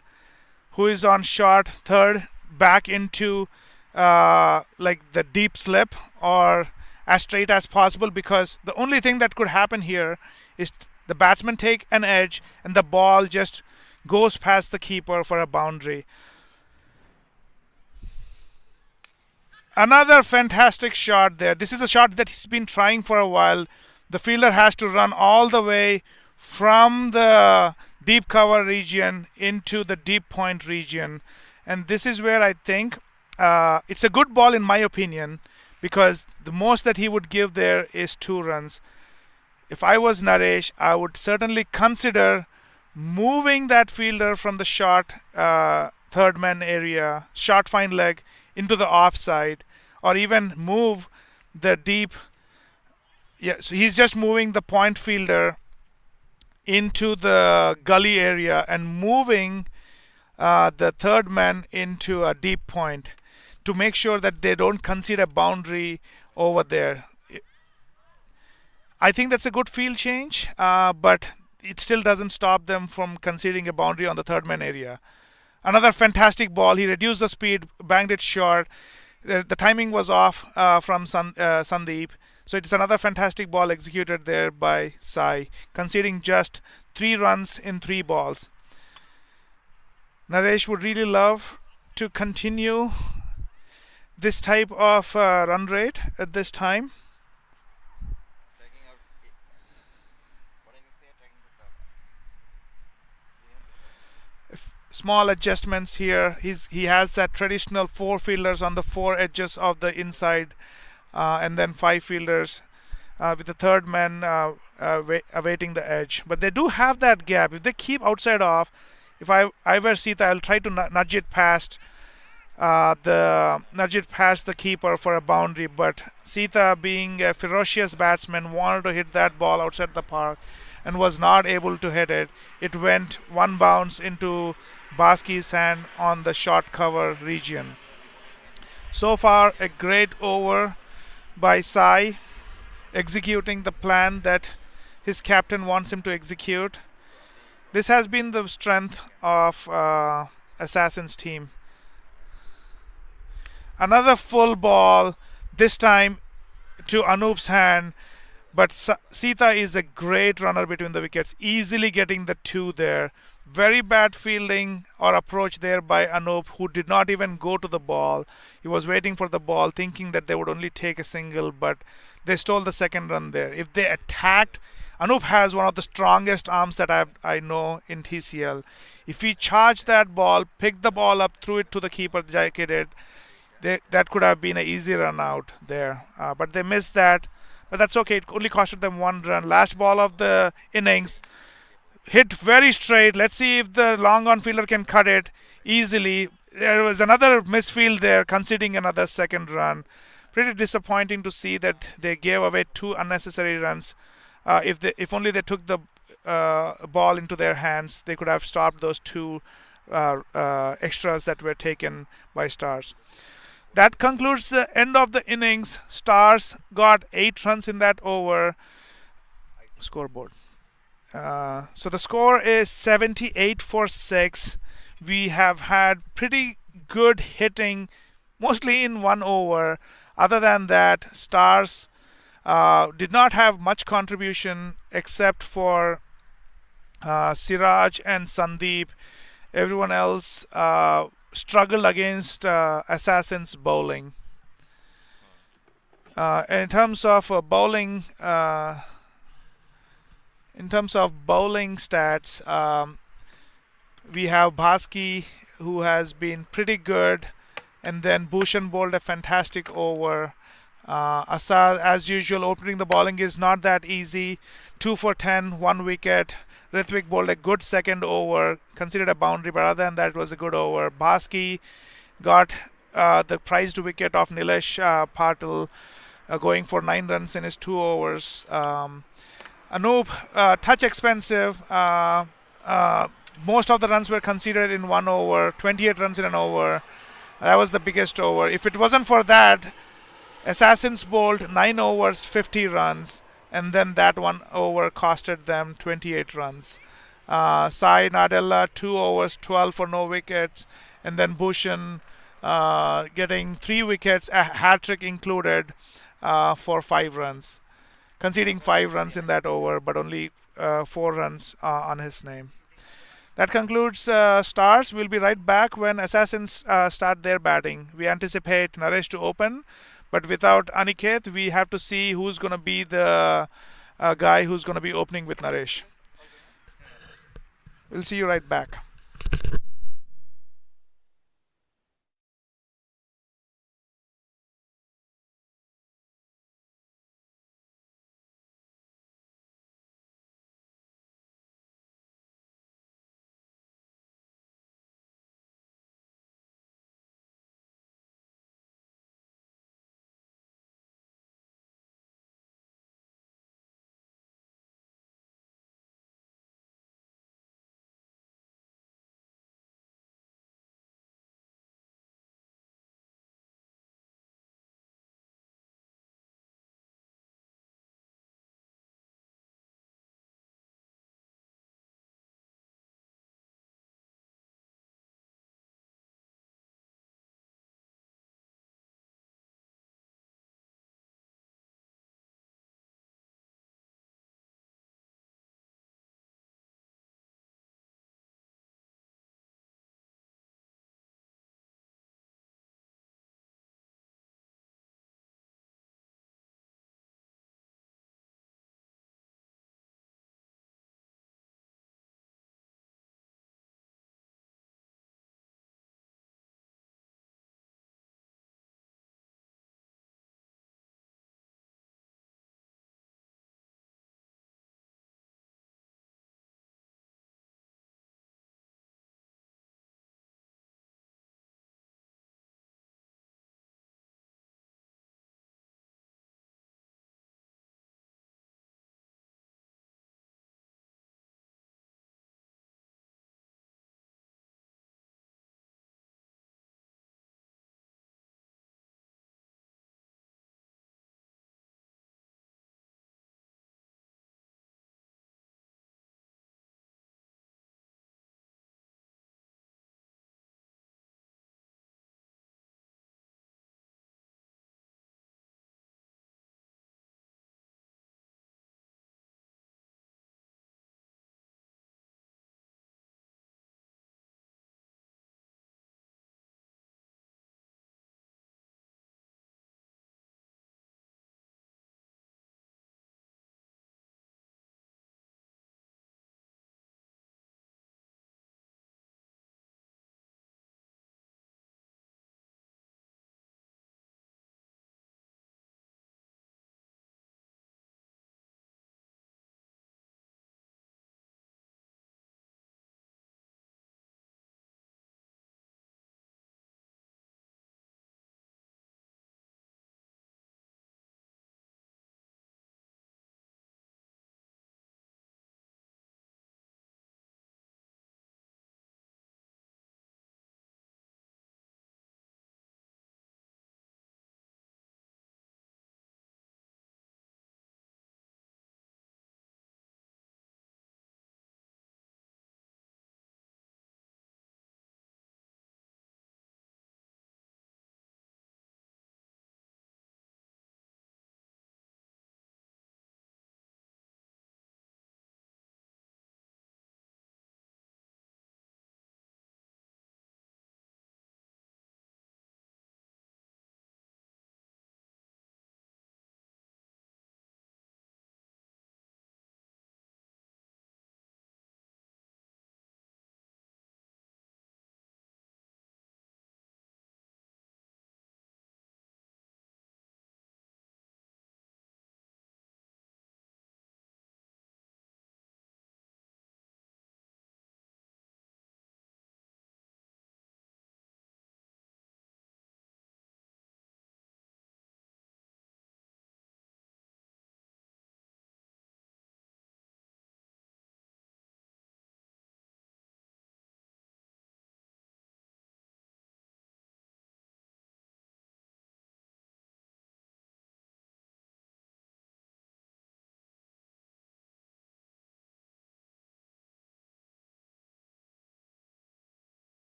who is on short third back into like the deep slip or as straight as possible because the only thing that could happen here is the batsman take an edge and the ball just goes past the keeper for a boundary. Another fantastic shot there. This is a shot that he's been trying for a while. The fielder has to run all the way from the deep cover region into the deep point region. And this is where I think it's a good ball in my opinion because the most that he would give there is 2 runs. If I was Naresh, I would certainly consider moving that fielder from the short third man area, short fine leg, into the offside, or even move the deep. Yeah, so he's just moving the point fielder into the gully area and moving the third man into a deep point to make sure that they don't concede a boundary over there. I think that's a good field change, but it still doesn't stop them from conceding a boundary on the third man area. Another fantastic ball. He reduced the speed, banged it short. The timing was off from Sandeep. So it's another fantastic ball executed there by Sai, conceding just 3 runs in 3 balls. Naresh would really love to continue this type of run rate at this time. small adjustments here. He has that traditional four fielders on the four edges of the inside, and then five fielders with the third man awaiting the edge. But they do have that gap. If they keep outside off, if I were Sita, I'll try to nudge it past the keeper for a boundary. But Sita, being a ferocious batsman, wanted to hit that ball outside the park and was not able to hit it. It went one bounce into Baski's hand on the short cover region. So far, a great over by Sai, executing the plan that his captain wants him to execute. This has been the strength of Assassin's team. Another full ball, this time to Anoop's hand, but Sita is a great runner between the wickets, easily getting the two there. Very bad fielding or approach there by Anoop, who did not even go to the ball. He was waiting for the ball, thinking that they would only take a single, but they stole the second run there. If they attacked, Anoop has one of the strongest arms that I know in TCL. If he charged that ball, picked the ball up, threw it to the keeper, jacketed, that could have been an easy run out there. But they missed that. But that's okay. It only costed them one run. Last ball of the innings. Hit very straight. Let's see if the long on fielder can cut it easily. There was another misfield there, conceding another second run. Pretty disappointing to see that they gave away two unnecessary runs. If only they took the ball into their hands, they could have stopped those two extras that were taken by Stars. That concludes the end of the innings. Stars got 8 runs in that over. Scoreboard. So the score is 78 for 6. We have had pretty good hitting, mostly in one over. Other than that, Stars did not have much contribution except for Siraj and Sandeep. Everyone else struggled against Assassin's bowling. In terms of bowling stats, we have Baski, who has been pretty good, and then Bhushan bowled a fantastic over. Asad, as usual, opening the bowling is not that easy. 2 for 10, 1 wicket. Ritwik bowled a good second over, considered a boundary, but other than that, it was a good over. Baski got the prized wicket of Nilesh Patil, going for 9 runs in his 2 overs. Anoop, touch expensive. Most of the runs were conceded in 1 over, 28 runs in an over. That was the biggest over. If it wasn't for that, Assassins bowled 9 overs, 50 runs. And then that 1 over costed them 28 runs. Sai Nadella, 2 overs, 12 for no wickets. And then Bhushan getting 3 wickets, a hat-trick included, for 5 runs. Conceding 5 runs in that over, but only 4 runs on his name. That concludes Stars. We'll be right back when Assassins start their batting. We anticipate Naresh to open. But without Aniket, we have to see who's going to be the guy who's going to be opening with Naresh. We'll see you right back.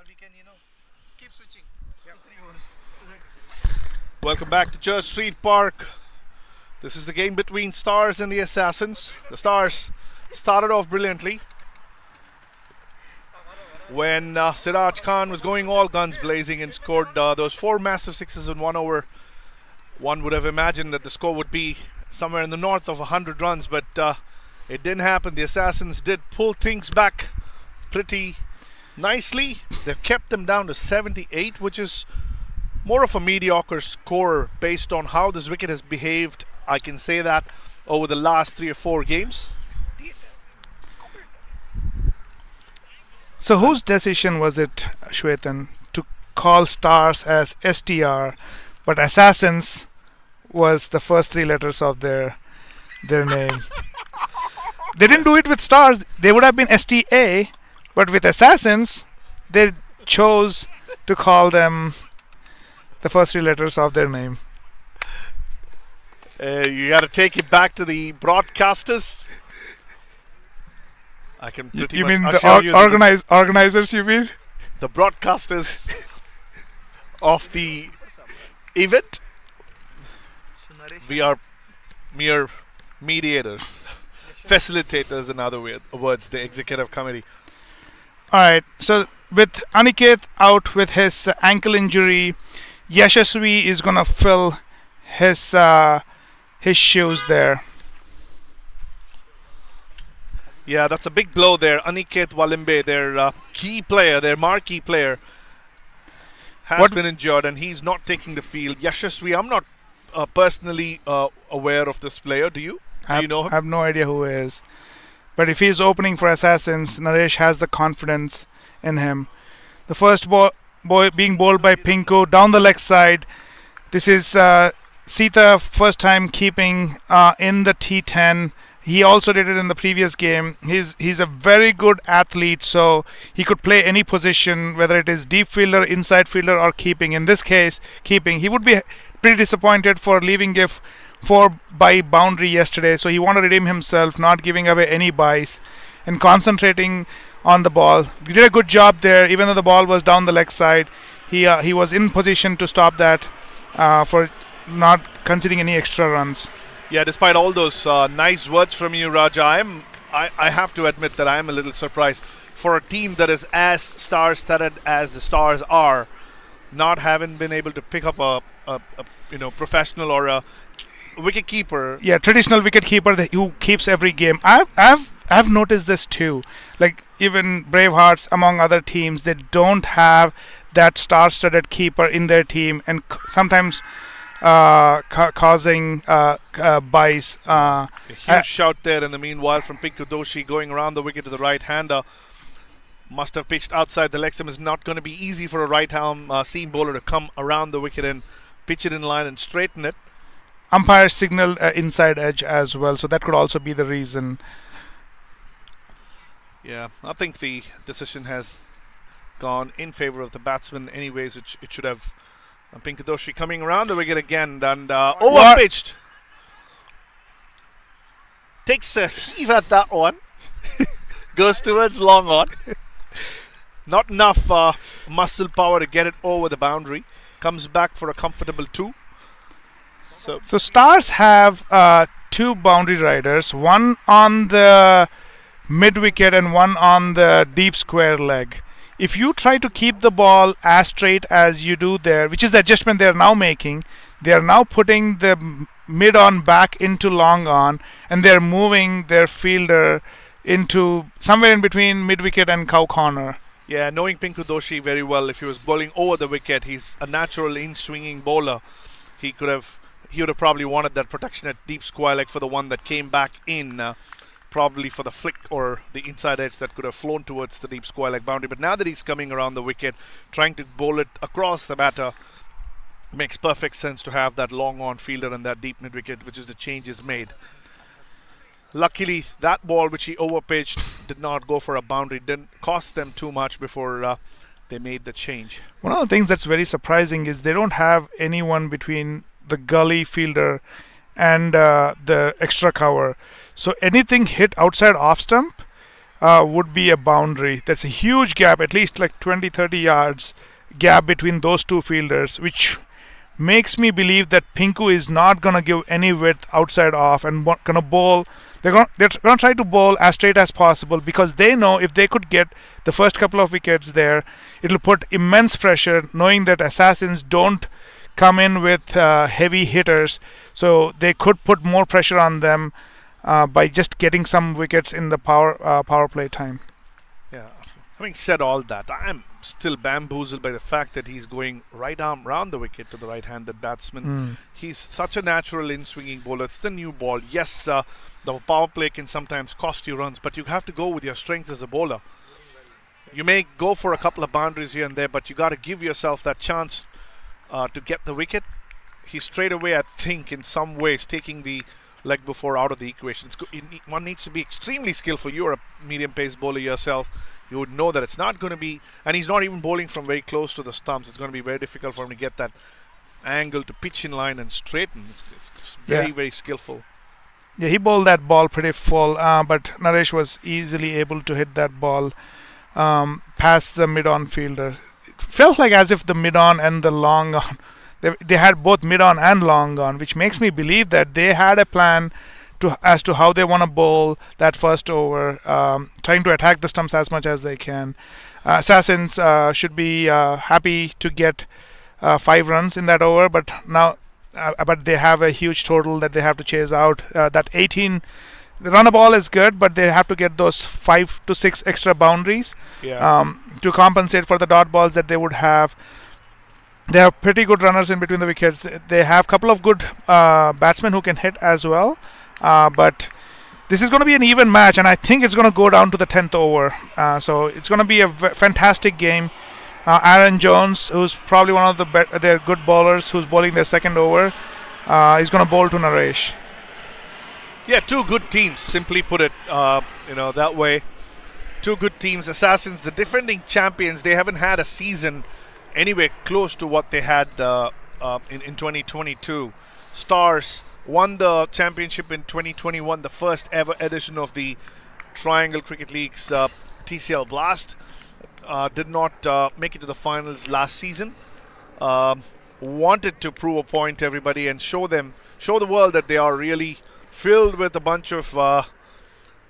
we can, keep switching to 3 overs. Welcome back to Church Street Park. This is the game between Stars and the Assassins. The Stars started off brilliantly when Siraj Khan was going all guns blazing and scored those 4 massive sixes in 1 over. One would have imagined that the score would be somewhere in the north of 100 runs, but it didn't happen. The Assassins did pull things back pretty nicely. They've kept them down to 78, which is more of a mediocre score based on how this wicket has behaved. I can say that over the last 3 or 4 games. So whose decision was it, Shwetan, to call Stars as STR, but Assassins was the first 3 letters of their name? They didn't do it with Stars. They would have been STA, but with Assassins, they chose to call them the first 3 letters of their name. You got to take it back to the broadcasters. I can pretty You much mean the assure you that organizers, you mean? the broadcasters of the event. So Naresh, We are mere mediators, facilitators, in other words, the executive committee. Alright, so with Aniket out with his ankle injury, Yashasvi is gonna fill his shoes there. Yeah, that's a big blow there. Aniket Walimbe, their key player, their marquee player, has What- been injured and he's not taking the field. Yashasvi, I'm not personally aware of this player. Do you? Do you know I him? have no idea who he is. But if he's opening for Assassins, Naresh has the confidence in him. The first ball being bowled by Pinku down the leg side. This is Sita first time keeping in the T10. He also did it in the previous game. He's a very good athlete, so he could play any position, whether it is deep fielder, inside fielder, or keeping. In this case, keeping. He would be pretty disappointed for leaving a 4-by boundary yesterday, so he wanted to redeem himself, not giving away any byes, and concentrating on the ball. He did a good job there, even though the ball was down the leg side. He was in position to stop that for not conceding any extra runs. Yeah, despite all those nice words from you, Raja, I have to admit that I am a little surprised for a team that is as star-studded as the Stars are, not having been able to pick up a professional or a wicket keeper. Yeah, traditional wicket keeper who keeps every game. I've noticed this too. Like even Bravehearts, among other teams, they don't have that star-studded keeper in their team, and sometimes causing byes. A huge shout there in the meanwhile from Pinku Doshi going around the wicket to the right-hander. Must have pitched outside the leg stump. It's not going to be easy for a right-arm seam bowler to come around the wicket and pitch it in line and straighten it. Umpire signaled inside edge as well, so that could also be the reason. Yeah, I think the decision has gone in favor of the batsman anyways, which it should have. Pinku Doshi coming around the wicket again and over-pitched. Takes a heave at that one. Goes towards long on. Not enough muscle power to get it over the boundary. Comes back for a comfortable 2. So Stars have 2 boundary riders, one on the mid wicket and one on the deep square leg. If you try to keep the ball as straight as you do there, which is the adjustment they are now making, they are now putting the mid on back into long on, and they are moving their fielder into somewhere in between mid wicket and cow corner. yeah, knowing Pinku Doshi very well, if he was bowling over the wicket, he's a natural in-swinging bowler. He would have probably wanted that protection at deep square leg for the one that came back in. Probably for the flick or the inside edge that could have flown towards the deep square leg boundary. But now that he's coming around the wicket, trying to bowl it across the batter, makes perfect sense to have that long on fielder and that deep mid wicket, which is the change is made. Luckily, that ball which he overpitched did not go for a boundary, didn't cost them too much before they made the change. One of the things that's very surprising is they don't have anyone between the gully fielder and the extra cover. So anything hit outside off stump, would be a boundary. That's a huge gap, at least like 20, 30 yards gap between those two fielders, which makes me believe that Pinku is not going to give any width outside off and going to bowl. They're gonna try to bowl as straight as possible because they know if they could get the first couple of wickets there, it'll put immense pressure, knowing that Assassins don't come in with heavy hitters, so they could put more pressure on them by just getting some wickets in the power play time. Yeah. Having said all that, I'm still bamboozled by the fact that he's going right arm round the wicket to the right-handed batsman. He's such a natural in-swinging bowler. It's the new ball. Yes, the power play can sometimes cost you runs, but you have to go with your strengths as a bowler. You may go for a couple of boundaries here and there, but you got to give yourself that chance to get the wicket. He's straight away, I think, in some ways, taking the leg before out of the equation. One needs to be extremely skillful. You're a medium pace bowler yourself. You would know that it's not going to be, and he's not even bowling from very close to the stumps. It's going to be very difficult for him to get that angle to pitch in line and straighten. It's very, very skillful. Yeah, he bowled that ball pretty full, but Naresh was easily able to hit that ball past the mid-on fielder. It felt like as if the mid-on and the long on, they had both mid-on and long on, which makes me believe that they had a plan as to how they want to bowl that first over, trying to attack the stumps as much as they can. Assassins should be happy to get 5 runs in that over, but they have a huge total that they have to chase out. That 18, the run a ball is good, but they have to get those 5 to 6 extra boundaries to compensate for the dot balls that they would have. They have pretty good runners in between the wickets. They have a couple of good batsmen who can hit as well. But this is going to be an even match, and I think it's going to go down to the 10th over. So it's going to be a fantastic game. Aaron Jones, who's probably one of their good bowlers, who's bowling their second over, is going to bowl to Naresh. Yeah, two good teams, simply put it, that way. Two good teams. Assassins, the defending champions, they haven't had a season anywhere close to what they had in 2022. Stars won the championship in 2021, the first ever edition of the Triangle Cricket League's TCL Blast. Did not make it to the finals last season. Wanted to prove a point to everybody and show the world that they are really filled with a bunch of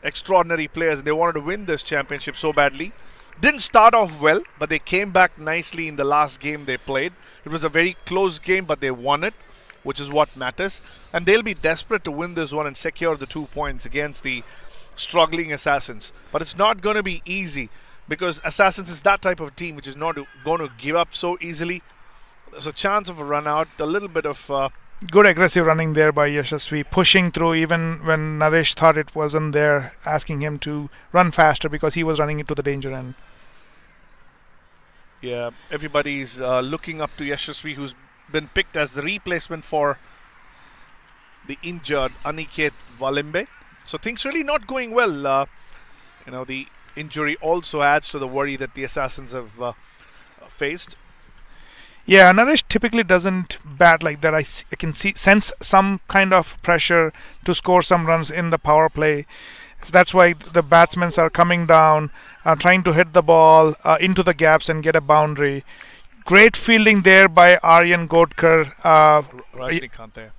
extraordinary players, and they wanted to win this championship so badly. Didn't start off well, but they came back nicely in the last game they played. It was a very close game, but they won it, which is what matters. And they'll be desperate to win this one and secure the 2 points against the struggling Assassins. But it's not going to be easy, because Assassins is that type of team which is not going to give up so easily. There's a chance of a run out, a little bit of good aggressive running there by Yashasvi, pushing through even when Naresh thought it wasn't there, asking him to run faster because he was running into the danger end. Yeah, everybody's looking up to Yashasvi, who's been picked as the replacement for the injured Aniket Valimbe. So things really not going well. The injury also adds to the worry that the Assassins have faced. Yeah, Naresh typically doesn't bat like that. I can sense some kind of pressure to score some runs in the power play. So that's why the batsmen are coming down, trying to hit the ball into the gaps and get a boundary. Great fielding there by Aryan Godkar. Rajnikant there.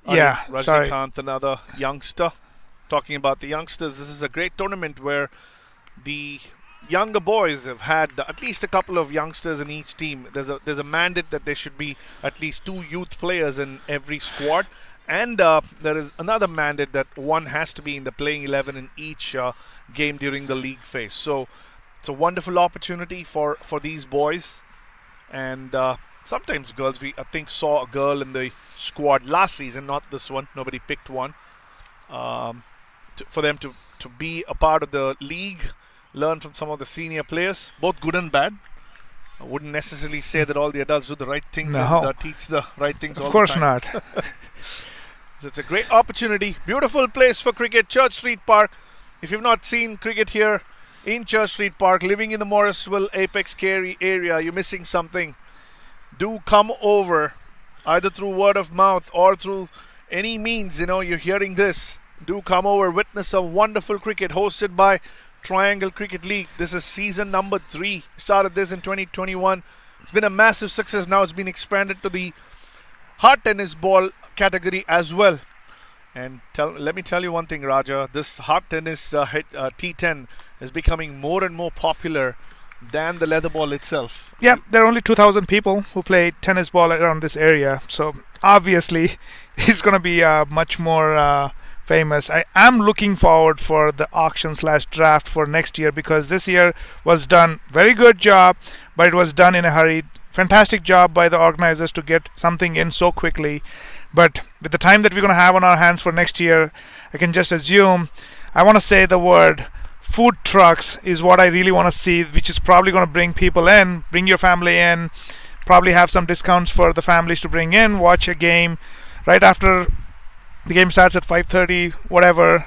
Rajnikant, another youngster. Talking about the youngsters, this is a great tournament where the younger boys have had at least a couple of youngsters in each team. There's a mandate that there should be at least 2 youth players in every squad, and there is another mandate that one has to be in the playing 11 in each game during the league phase. So it's a wonderful opportunity for these boys, and sometimes girls. We I think saw a girl in the squad last season, not this one. Nobody picked one. For them to be a part of the league, learn from some of the senior players, both good and bad. I wouldn't necessarily say that all the adults do the right things and teach the right things all the time. Of course not. So it's a great opportunity. Beautiful place for cricket, Church Street Park. If you've not seen cricket here in Church Street Park, living in the Morrisville, Apex Carey area, you're missing something. Do come over, either through word of mouth or through any means. You're hearing this. Do come over, witness some wonderful cricket hosted by Triangle Cricket League. This is season number 3. Started this in 2021. It's been a massive success. Now it's been expanded to the hard tennis ball category as well. And let me tell you one thing, Raja. This hard tennis T10 is becoming more and more popular than the leather ball itself. Yeah, there are only 2,000 people who play tennis ball around this area. So obviously, it's going to be much more famous. I am looking forward for the auction/draft for next year, because this year was done very good job, but it was done in a hurry. Fantastic job by the organizers to get something in so quickly. But with the time that we're going to have on our hands for next year, I can just assume, I want to say the word food trucks is what I really want to see, which is probably going to bring people in, bring your family in, probably have some discounts for the families to bring in, watch a game right after the game starts at 5:30, whatever.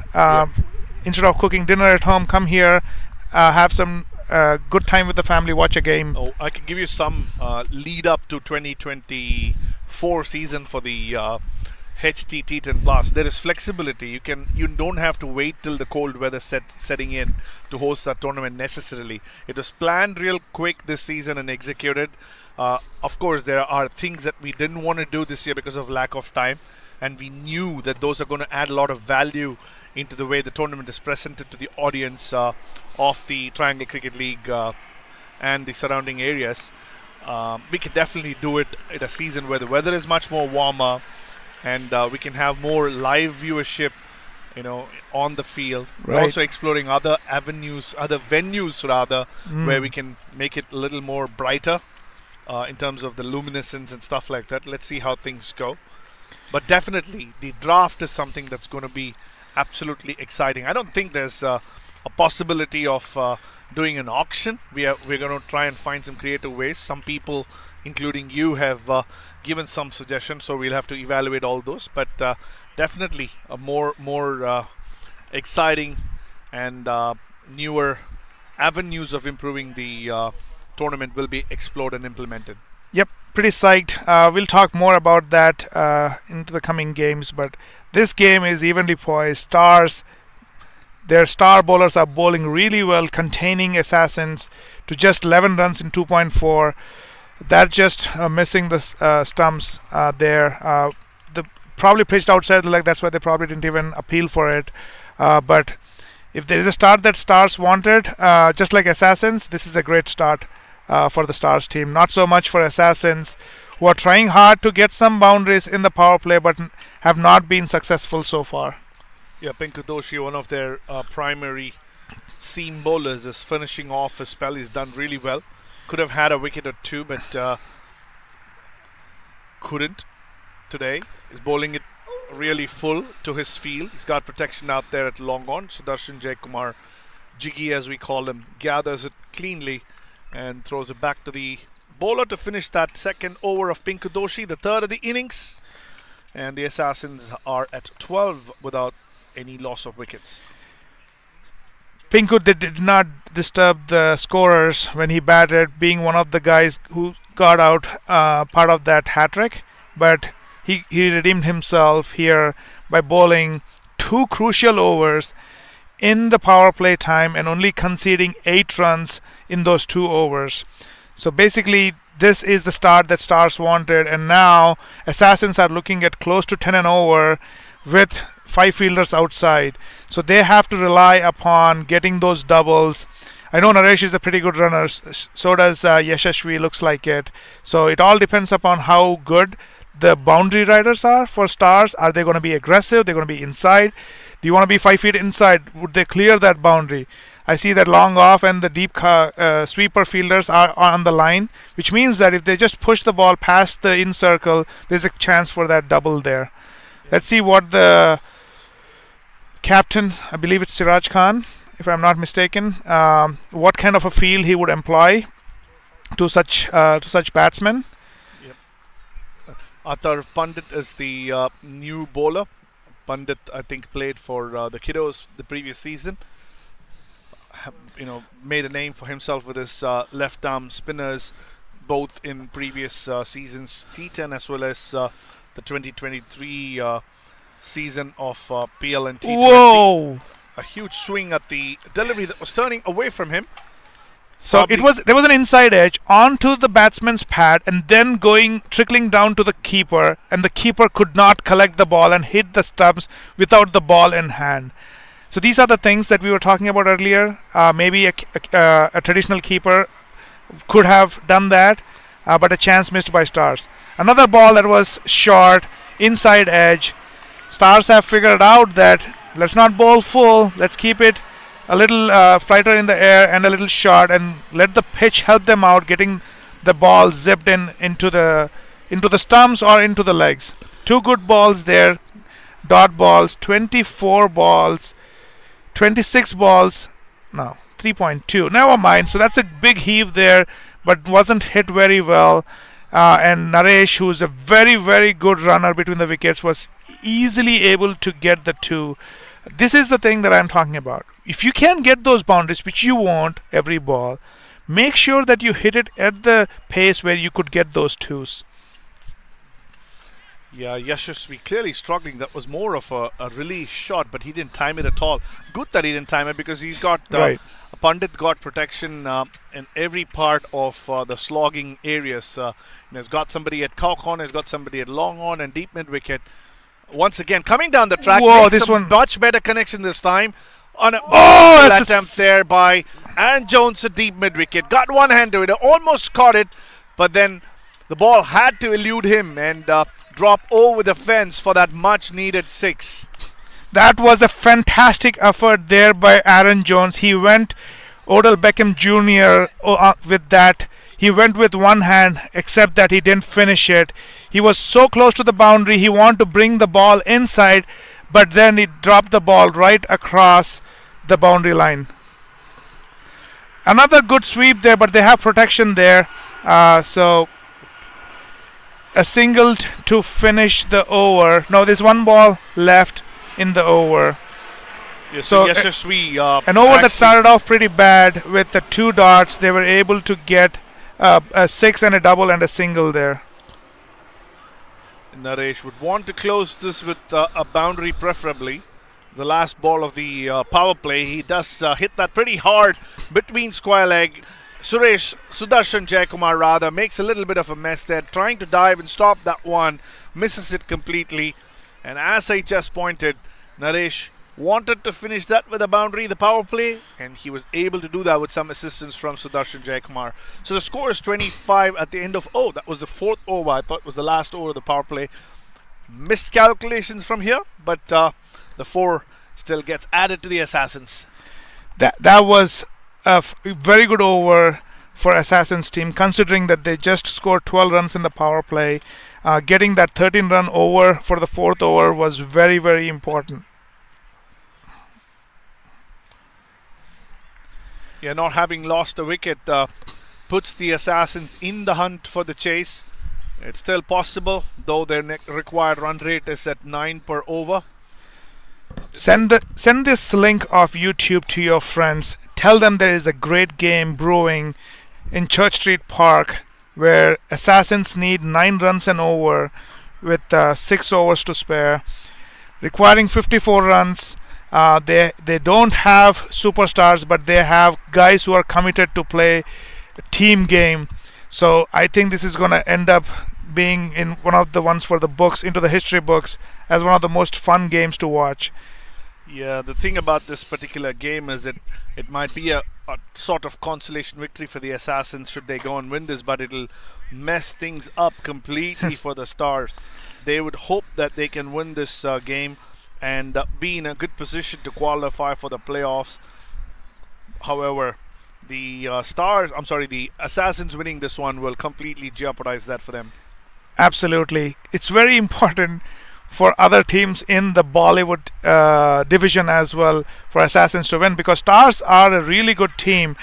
Instead of cooking dinner at home, come here, have some good time with the family, watch a game. Oh, I can give you some lead up to 2024 season for the HT T10 Plus. There is flexibility. You don't have to wait till the cold weather setting in to host that tournament necessarily. It was planned real quick this season and executed. Of course, there are things that we didn't want to do this year because of lack of time, and we knew that those are going to add a lot of value into the way the tournament is presented to the audience of the Triangle Cricket League and the surrounding areas. We can definitely do it in a season where the weather is much more warmer, and we can have more live viewership, on the field. We're Right. also exploring other venues rather, where we can make it a little more brighter in terms of the luminescence and stuff like that. Let's see how things go. But definitely, the draft is something that's going to be absolutely exciting. I don't think there's a possibility of doing an auction. We're going to try and find some creative ways. Some people, including you, have given some suggestions, so we'll have to evaluate all those. But definitely a more exciting and newer avenues of improving the tournament will be explored and implemented. Yep, pretty psyched. We'll talk more about that into the coming games, but this game is evenly poised. Their star bowlers are bowling really well, containing Assassins to just 11 runs in 2.4. That just missing the stumps there. The probably pitched outside the leg. That's why they probably didn't even appeal for it. But if there is a start that Stars wanted, just like Assassins, this is a great start for the Stars team. Not so much for Assassins, who are trying hard to get some boundaries in the power play, but have not been successful so far. Yeah, Pinku Doshi, one of their primary seam bowlers, is finishing off his spell. He's done really well. Could have had a wicket or two, but couldn't today. He's bowling it really full to his field. He's got protection out there at long on. Sudarshan Jaykumar, Jiggy as we call him, gathers it cleanly and throws it back to the bowler to finish that second over of Pinku Doshi, the third of the innings. And the Assassins are at 12 without any loss of wickets. Pinku did not disturb the scorers when he batted, being one of the guys who got out part of that hat-trick. But he redeemed himself here by bowling 2 crucial overs in the power play time and only conceding 8 runs in those 2 overs. So basically, this is the start that Stars wanted, and now Assassins are looking at close to 10 and over with 5 fielders outside. So they have to rely upon getting those doubles. I know Naresh is a pretty good runner, so does Yashashvi, looks like it. So it all depends upon how good the boundary riders are for Stars. Are they going to be aggressive? They're going to be inside. Do you want to be 5 feet inside? Would they clear that boundary? I see that long off and the deep sweeper fielders are on the line, which means that if they just push the ball past the in circle, there's a chance for that double there. Let's see what the captain, I believe it's Siraj Khan, if I'm not mistaken, what kind of a feel he would employ to such batsmen. Yep. Atar Pandit is the new bowler. Pandit, I think, played for the Kiddos the previous season. Made a name for himself with his left arm spinners, both in previous seasons, T10 as well as the 2023 season of PL and T20. Whoa! A huge swing at the delivery that was turning away from him. So there was an inside edge onto the batsman's pad and then trickling down to the keeper, and the keeper could not collect the ball and hit the stumps without the ball in hand. So these are the things that we were talking about earlier. Maybe a traditional keeper could have done that, but a chance missed by Stars. Another ball that was short, inside edge. Stars have figured out that let's not bowl full, let's keep it a little flighter in the air and a little short, and let the pitch help them out, getting the ball zipped into the stumps or into the legs. Two good balls there, dot balls, 24 balls, 26 balls, no, 3.2. Never mind. So that's a big heave there, but wasn't hit very well. And Naresh, who's a very, very good runner between the wickets, was easily able to get the two. This is the thing that I'm talking about. If you can get those boundaries, which you won't every ball, make sure that you hit it at the pace where you could get those twos. Yeah, Yashasvi clearly struggling. That was more of a release shot, but he didn't time it at all. Good that he didn't time it, because he's got Right. Pandit got protection in every part of the slogging areas. He's got somebody at cow corner, he's got somebody at long on and deep mid wicket. Once again, coming down the track, Whoa, makes this a one- much better connection this time. On a that's a attempt there by Aaron Jones at deep mid wicket. Got one hand to it, almost caught it, but then the ball had to elude him and drop over the fence for that much needed 6. That was a fantastic effort there by Aaron Jones. He went Odell Beckham Jr. With that. He went with one hand, except that he didn't finish it. He was so close to the boundary. He wanted to bring the ball inside, but then he dropped the ball right across the boundary line. Another good sweep there, but they have protection there. So a single to finish the over. No, there's one ball left in the over. Yes, So, Yashasvi, An over that actually- started off pretty bad with the 2 dots. They were able to get a 6 and a double and a single there. Naresh would want to close this with a boundary, preferably. The last ball of the power play, he does hit that pretty hard between square leg. Sudarshan Jayakumar rather makes a little bit of a mess there, trying to dive and stop that one, misses it completely. And as I just pointed, Naresh wanted to finish that with a boundary, the power play, and he was able to do that with some assistance from Sudarshan Jayakumar. So the score is 25 at the end of, that was the 4th over. I thought it was the last over of the power play. Missed calculations from here, but the 4 still gets added to the Assassins. That was a very good over for Assassins team, considering that they just scored 12 runs in the power play. Getting that 13-run over for the 4th over was very, very important. Yeah, not having lost a wicket puts the Assassins in the hunt for the chase. It's still possible, though their required run rate is at 9 per over. Send this link of YouTube to your friends. Tell them there is a great game brewing in Church Street Park, where Assassins need 9 runs and over with 6 overs to spare, requiring 54 runs. They don't have superstars, but they have guys who are committed to play a team game. So I think this is going to end up being in one of the ones for the books, into the history books, as one of the most fun games to watch. Yeah, the thing about this particular game is that it might be a sort of consolation victory for the Assassins should they go and win this, but it'll mess things up completely for the Stars. They would hope that they can win this game and be in a good position to qualify for the playoffs. However, the the Assassins winning this one will completely jeopardize that for them. Absolutely. It's very important for other teams in the Bollywood division as well for Assassins to win, because Stars are a really good team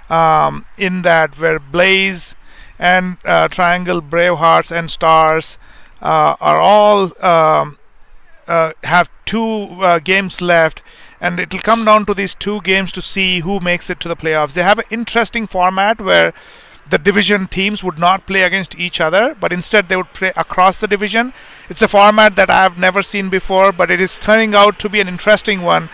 in that, where Blaze and Triangle, Bravehearts and Stars are all have 2 games left, and it will come down to these 2 games to see who makes it to the playoffs. They have an interesting format where the division teams would not play against each other, but instead they would play across the division. It's a format that I have never seen before, but it is turning out to be an interesting one.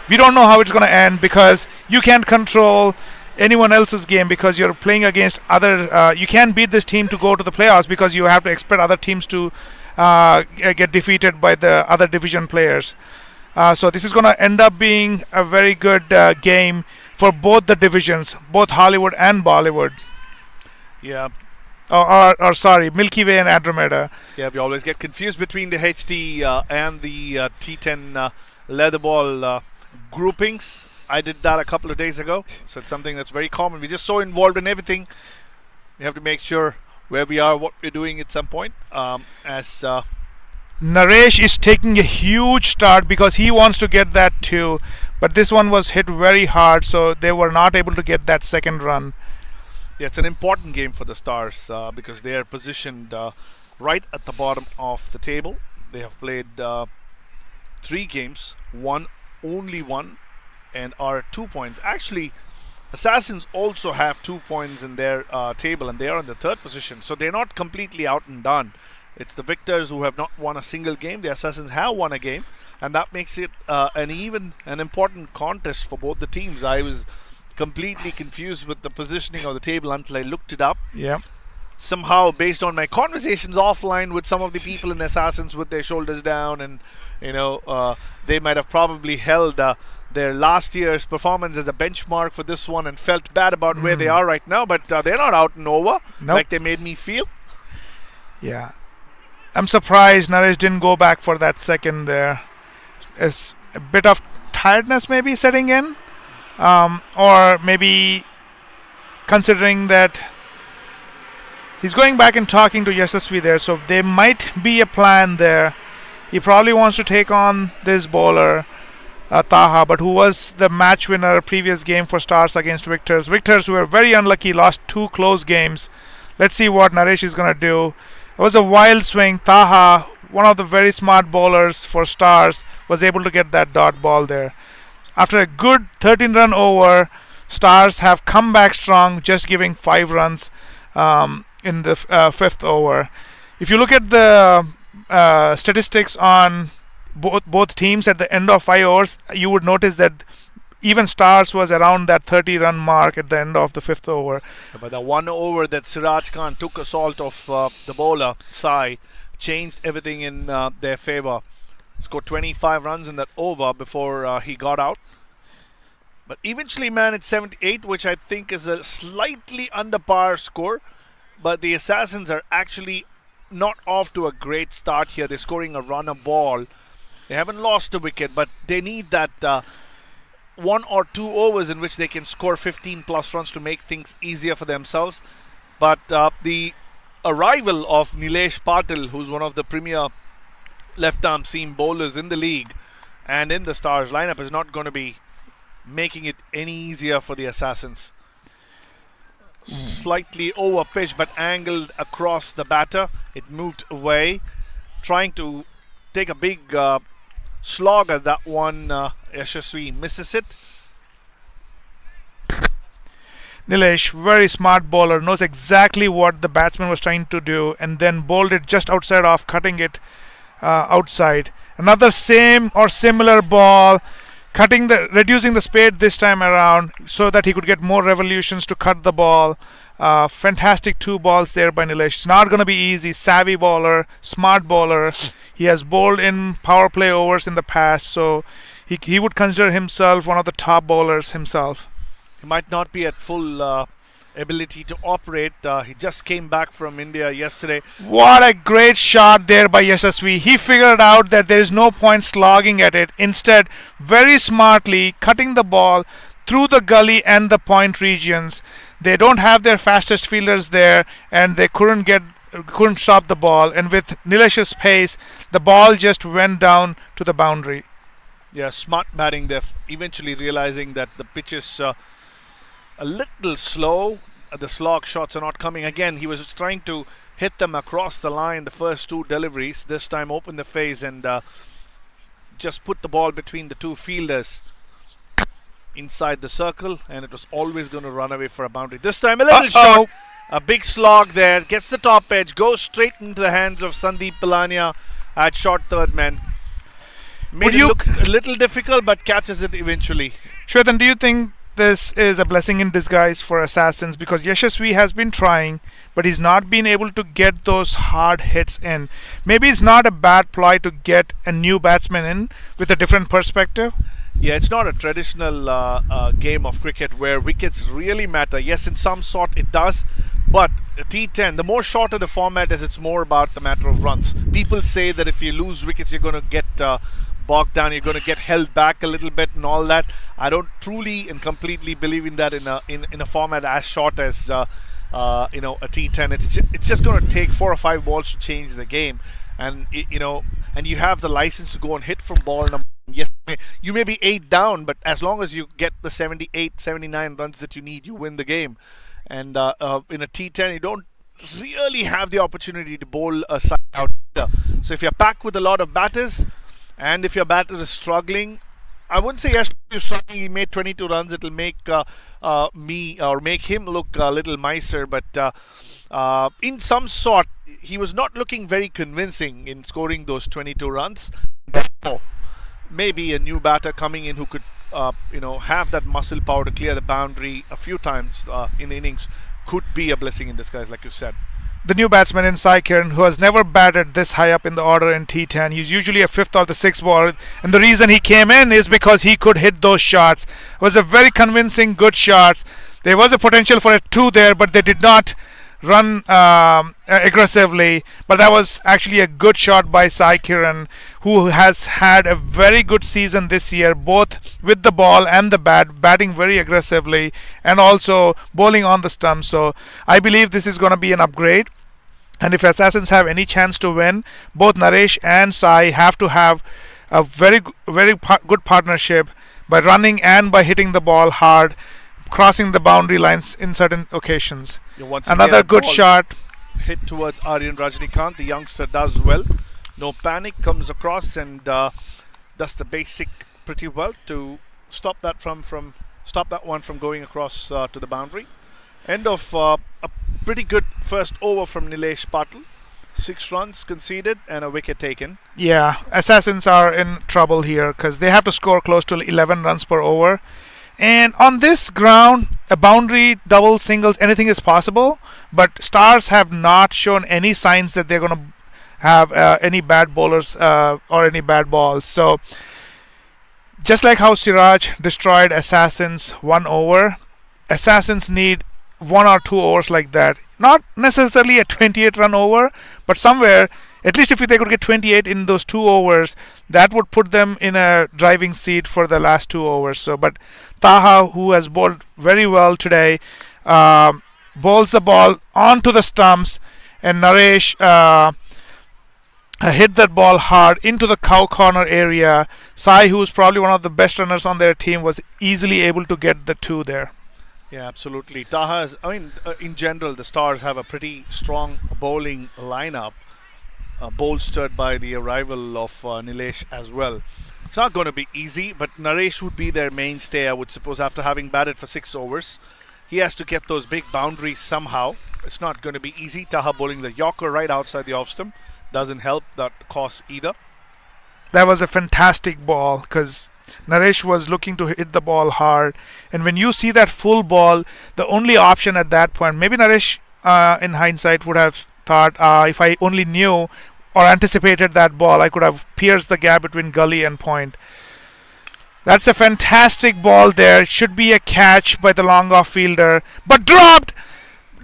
We don't know how it's going to end because you can't control anyone else's game because you're playing against other. You can't beat this team to go to the playoffs because you have to expect other teams to get defeated by the other division players. So this is going to end up being a very good game for both the divisions, both Hollywood and Bollywood. Yeah. Or sorry, Milky Way and Andromeda. Yeah, we always get confused between the HT and the T10 leather ball groupings. I did that a couple of days ago, so it's something that's very common. We're just so involved in everything. We have to make sure where we are, what we're doing at some point. Naresh is taking a huge start because he wants to get that too, but this one was hit very hard, so they were not able to get that second run. Yeah, it's an important game for the Stars because they are positioned right at the bottom of the table. They have played 3 games, won only 1, and are at 2 points. Actually, Assassins also have 2 points in their table, and they are in the 3rd position, so they're not completely out and done. It's the victors who have not won a single game. The Assassins have won a game, and that makes it an important contest for both the teams. I was completely confused with the positioning of the table until I looked it up. Yeah. Somehow, based on my conversations offline with some of the people in Assassins with their shoulders down, and they might have probably held their last year's performance as a benchmark for this one and felt bad about where they are right now, but they're not out and over like they made me feel. Yeah. I'm surprised Naresh didn't go back for that second there. It's a bit of tiredness maybe setting in, or maybe considering that he's going back and talking to Yashasvi there, so there might be a plan there. He probably wants to take on this bowler, Taha, but who was the match winner previous game for Stars against Victors. Victors, who were very unlucky, lost 2 close games. Let's see what Naresh is going to do. It was a wild swing. Taha, one of the very smart bowlers for Stars, was able to get that dot ball there. After a good 13-run over, Stars have come back strong, just giving 5 runs in the 5th over. If you look at the statistics on both teams at the end of 5 overs, you would notice that even Stars was around that 30-run mark at the end of the 5th over. But the 1 over that Siraj Khan took assault of the bowler, Sai, changed everything in their favour. Scored 25 runs in that over before he got out. But eventually managed 78, which I think is a slightly under par score. But the Assassins are actually not off to a great start here. They're scoring a run a ball. They haven't lost a wicket, but they need that 1 or 2 overs in which they can score 15 plus runs to make things easier for themselves. But the arrival of Nilesh Patil, who's one of the premier left-arm seam bowlers in the league and in the Stars lineup, is not going to be making it any easier for the Assassins. Slightly over pitch, but angled across the batter. It moved away, trying to take a big slog at that one. Yashasvi misses it. Nilesh, very smart bowler, knows exactly what the batsman was trying to do, and then bowled it just outside off, cutting it outside. Another same or similar ball, reducing the speed this time around so that he could get more revolutions to cut the ball. Fantastic 2 balls there by Nilesh. It's not going to be easy. Savvy bowler, smart bowler. He has bowled in power play overs in the past, so he would consider himself one of the top bowlers himself. He might not be at full ability to operate. He just came back from India yesterday. What a great shot there by Yashasvi. He figured out that there is no point slogging at it. Instead, very smartly cutting the ball through the gully and the point regions. They don't have their fastest fielders there, and they couldn't stop the ball. And with Nilesh's pace, the ball just went down to the boundary. Yeah, smart batting there. Eventually realizing that the pitch is a little slow. The slog shots are not coming. Again, he was trying to hit them across the line the first 2 deliveries. This time open the face and just put the ball between the 2 fielders inside the circle, and it was always going to run away for a boundary. This time a little shot, A big slog there, gets the top edge, goes straight into the hands of Sandeep Palania at short third man. Made it look a little difficult, but catches it eventually. Shwetan, do you think this is a blessing in disguise for Assassins? Because Yashasvi has been trying, but he's not been able to get those hard hits in. Maybe it's not a bad ploy to get a new batsman in with a different perspective. Yeah, it's not a traditional game of cricket where wickets really matter. Yes, in some sort it does, but T10, the more shorter the format is, it's more about the matter of runs. People say that if you lose wickets, you're going to get bogged down, you're going to get held back a little bit and all that. I don't truly and completely believe in that in a format as short as a T10. It's just going to take 4 or 5 balls to change the game, and and you have the license to go and hit from ball number. Yes, you may be 8 down, but as long as you get the 78, 79 runs that you need, you win the game. And in a T10, you don't really have the opportunity to bowl a side out. So if you're packed with a lot of batters, and if your batter is struggling, I wouldn't say yes, you're struggling. He made 22 runs. It'll make make him look a little nicer, but in some sort, he was not looking very convincing in scoring those 22 runs. Maybe a new batter coming in who could have that muscle power to clear the boundary a few times in the innings could be a blessing in disguise, like you said. The new batsman in Sai Kiran, who has never batted this high up in the order in T10. He's usually a 5th or the 6th ball, and the reason he came in is because he could hit those shots. It was a very convincing, good shots. There was a potential for a 2 there, but they did not run aggressively. But that was actually a good shot by Sai Kiran, who has had a very good season this year, both with the ball and the batting very aggressively and also bowling on the stump. So I believe this is going to be an upgrade. And if Assassins have any chance to win, both Naresh and Sai have to have a very good partnership by running and by hitting the ball hard, crossing the boundary lines in certain occasions. Another good shot. Hit towards Aryan Rajnikant. The youngster does well. No panic, comes across and does the basic pretty well to stop that one from going across to the boundary. End of a pretty good first over from Nilesh Patil. 6 runs conceded and a wicket taken. Yeah, Assassins are in trouble here because they have to score close to 11 runs per over. And on this ground, a boundary, double, singles, anything is possible. But Stars have not shown any signs that they're going to have any bad bowlers or any bad balls. So, just like how Siraj destroyed Assassins 1 over, Assassins need 1 or 2 overs like that. Not necessarily a 28-run over, but somewhere, at least if they could get 28 in those 2 overs, that would put them in a driving seat for the last 2 overs. So, but Taha, who has bowled very well today, bowls the ball onto the stumps, and Naresh hit that ball hard into the cow corner area. Sai, who's probably one of the best runners on their team, was easily able to get the 2 there. Yeah, absolutely. Taha is, in general, the Stars have a pretty strong bowling lineup, bolstered by the arrival of Nilesh as well. It's not going to be easy, but Naresh would be their mainstay, I would suppose, after having batted for 6 overs. He has to get those big boundaries somehow. It's not going to be easy. Taha bowling the Yorker right outside the off stump doesn't help that cause either. That was a fantastic ball because Naresh was looking to hit the ball hard. And when you see that full ball, the only option at that point, maybe Naresh, in hindsight, would have thought, if I only knew or anticipated that ball, I could have pierced the gap between gully and point. That's a fantastic ball there. It should be a catch by the long off fielder, but dropped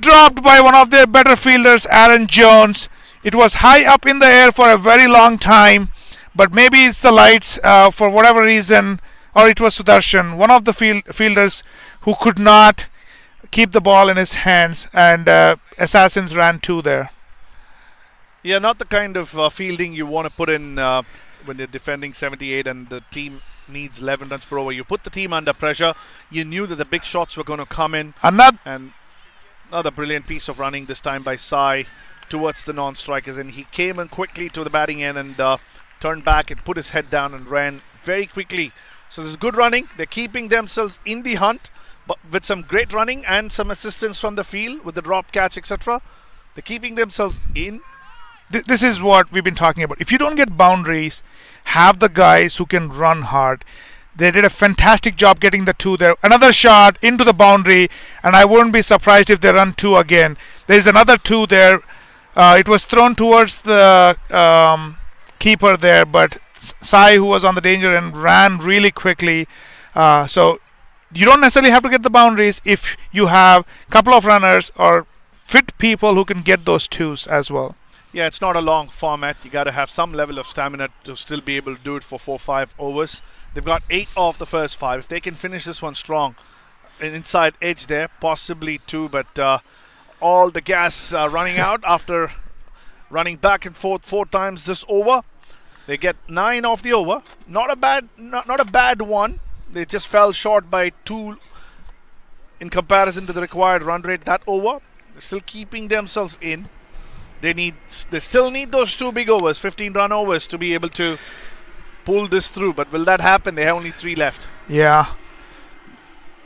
by one of their better fielders, Aaron Jones. It was high up in the air for a very long time, but maybe it's the lights for whatever reason, or it was Sudarshan, one of the fielders who could not keep the ball in his hands, and Assassins ran 2 there. Yeah, not the kind of fielding you want to put in when you're defending 78 and the team needs 11 runs per over. You put the team under pressure. You knew that the big shots were going to come in. Another brilliant piece of running, this time by Sai towards the non-strikers. And he came in quickly to the batting end and turned back and put his head down and ran very quickly. So this is good running. They're keeping themselves in the hunt. but with some great running and some assistance from the field with the drop catch, etc. They're keeping themselves in. This is what we've been talking about. If you don't get boundaries, have the guys who can run hard. They did a fantastic job getting the two there. Another shot into the boundary, and I wouldn't be surprised if they run two again. There's another two there. It was thrown towards the keeper there, but Sai, who was on the danger end, ran really quickly. So you don't necessarily have to get the boundaries if you have a couple of runners or fit people who can get those twos as well. Yeah, it's not a long format. You got to have some level of stamina to still be able to do it for 4-5 overs. They've got 8 of the first 5. If they can finish this one strong, an inside edge there, possibly 2, but all the gas running out after running back and forth 4 times this over. They get 9 off the over. Not a bad one. They just fell short by 2 in comparison to the required run rate that over. They're still keeping themselves in. They still need those 2 big overs, 15 run overs, to be able to pull this through. But will that happen? They have only 3 left. Yeah.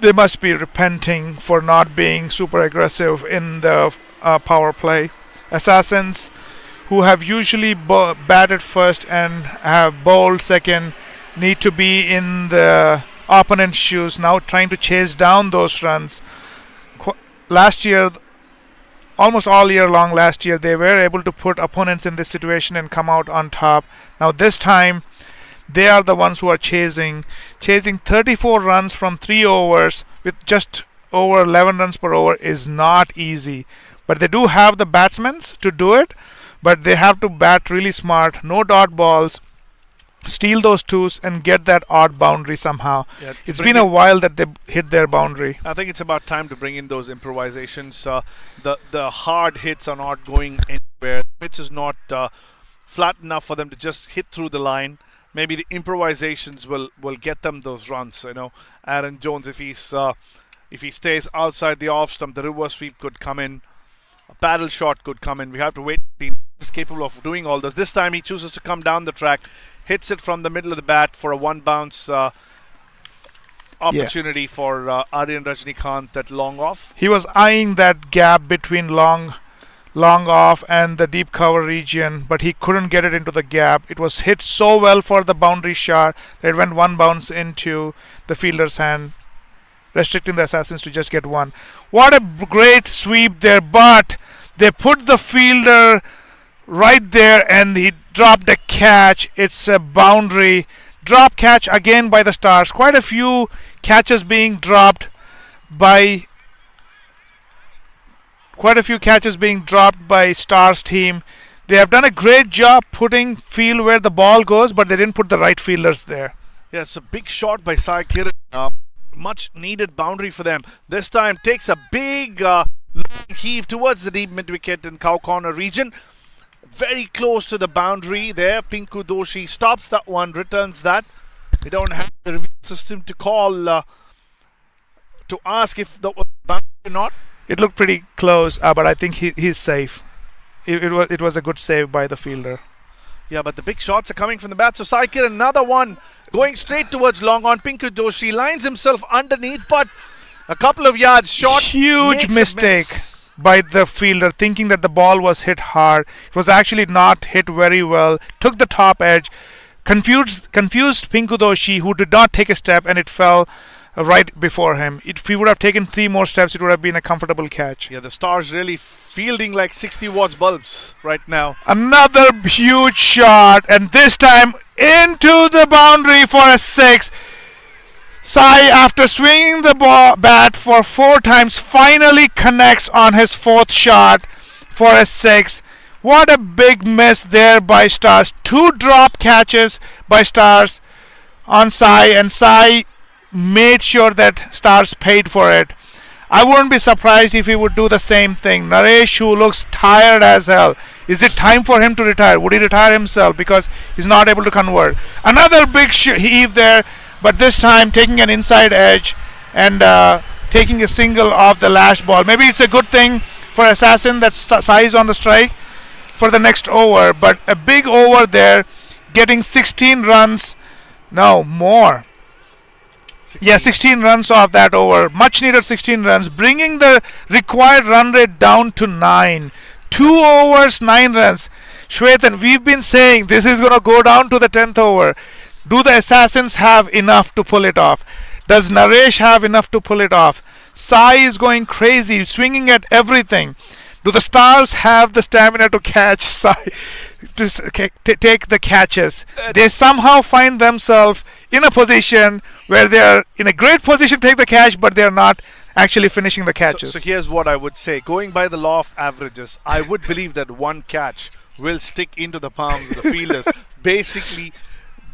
They must be repenting for not being super aggressive in the power play. Assassins, who have usually batted first and have bowled second, need to be in the opponent's shoes now, trying to chase down those runs. Last year, almost all year long last year, they were able to put opponents in this situation and come out on top. Now this time, they are the ones who are chasing 34 runs from 3 overs with just over 11 runs per over is not easy. But they do have the batsmen to do it, but they have to bat really smart, no dot balls, steal those twos and get that odd boundary somehow. Yeah, it's been a while that they hit their boundary. I think it's about time to bring in those improvisations. The hard hits are not going anywhere. The pitch is not flat enough for them to just hit through the line. Maybe the improvisations will get them those runs. You know, Aaron Jones, if he stays outside the off stump, the reverse sweep could come in. A paddle shot could come in. We have to wait. He's capable of doing all this. This time he chooses to come down the track, hits it from the middle of the bat for a 1 bounce opportunity for Aryan Rajnikant at long off. He was eyeing that gap between long off and the deep cover region, but he couldn't get it into the gap. It was hit so well for the boundary shot that it went 1 bounce into the fielder's hand, restricting the Assassins to just get 1. What a great sweep there, but they put the fielder right there and he dropped a catch. It's a boundary. Drop catch again by the Stars. Quite a few catches being dropped by Stars team. They have done a great job putting field where the ball goes, but they didn't put the right fielders there. Yeah, it's a big shot by Sai Kiran. Much needed boundary for them. This time takes a big heave towards the deep mid-wicket and cow corner region. Very close to the boundary there. Pinku Doshi stops that one, returns that. We don't have the review system to call to ask if that was boundary or not. It looked pretty close, but I think he's safe. It was a good save by the fielder. Yeah, but the big shots are coming from the bat. So Sai Kiran, another one going straight towards long on. Pinku Doshi lines himself underneath, but a couple of yards short. Huge mistake by the fielder, thinking that the ball was hit hard. It was actually not hit very well. Took the top edge, confused Pinku Doshi, who did not take a step, and it fell right before him. If he would have taken 3 more steps, it would have been a comfortable catch. Yeah, the Stars really fielding like 60 watts bulbs right now. Another huge shot, and this time into the boundary for a 6. Sai, after swinging the bat for 4 times, finally connects on his 4th shot for a 6. What a big miss there by Stars. 2 drop catches by Stars on Sai, and Sai made sure that Stars paid for it. I wouldn't be surprised if he would do the same thing. Naresh, who looks tired as hell. Is it time for him to retire? Would he retire himself because he's not able to convert? Another big heave there, but this time taking an inside edge and taking a single off the last ball. Maybe it's a good thing for Assassin that Sai is on the strike for the next over, but a big over there, getting 16 runs. No, more. Yeah, 16 runs off that over. Much needed 16 runs, bringing the required run rate down to 9. 2 overs, 9 runs. Shwetan, we've been saying this is going to go down to the 10th over. Do the Assassins have enough to pull it off? Does Naresh have enough to pull it off? Sai is going crazy, swinging at everything. Do the Stars have the stamina to catch Sai, to take the catches? They somehow find themselves in a position where they are in a great position to take the catch, but they are not actually finishing the catches. So here's what I would say. Going by the law of averages, I would believe that one catch will stick into the palms of the fielders. Basically,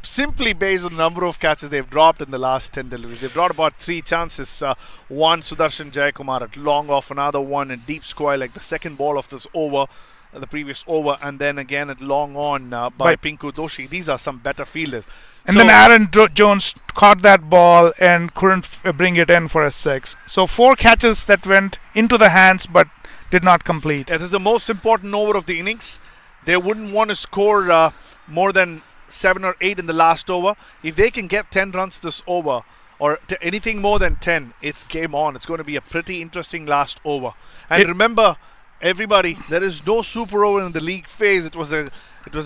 simply based on the number of catches they've dropped in the last 10 deliveries. They've dropped about 3 chances. One Sudarshan Jayakumar at long off, another one in deep square, like the second ball of this over, the previous over, and then again at long on by Pinku Doshi. These are some better fielders. And then Aaron Jones caught that ball and couldn't bring it in for a 6. So 4 catches that went into the hands but did not complete. This is the most important over of the innings. They wouldn't want to score more than 7 or 8 in the last over. If they can get 10 runs this over, or anything more than 10, it's game on. It's going to be a pretty interesting last over. And remember, everybody, there is no super over in the league phase. It was a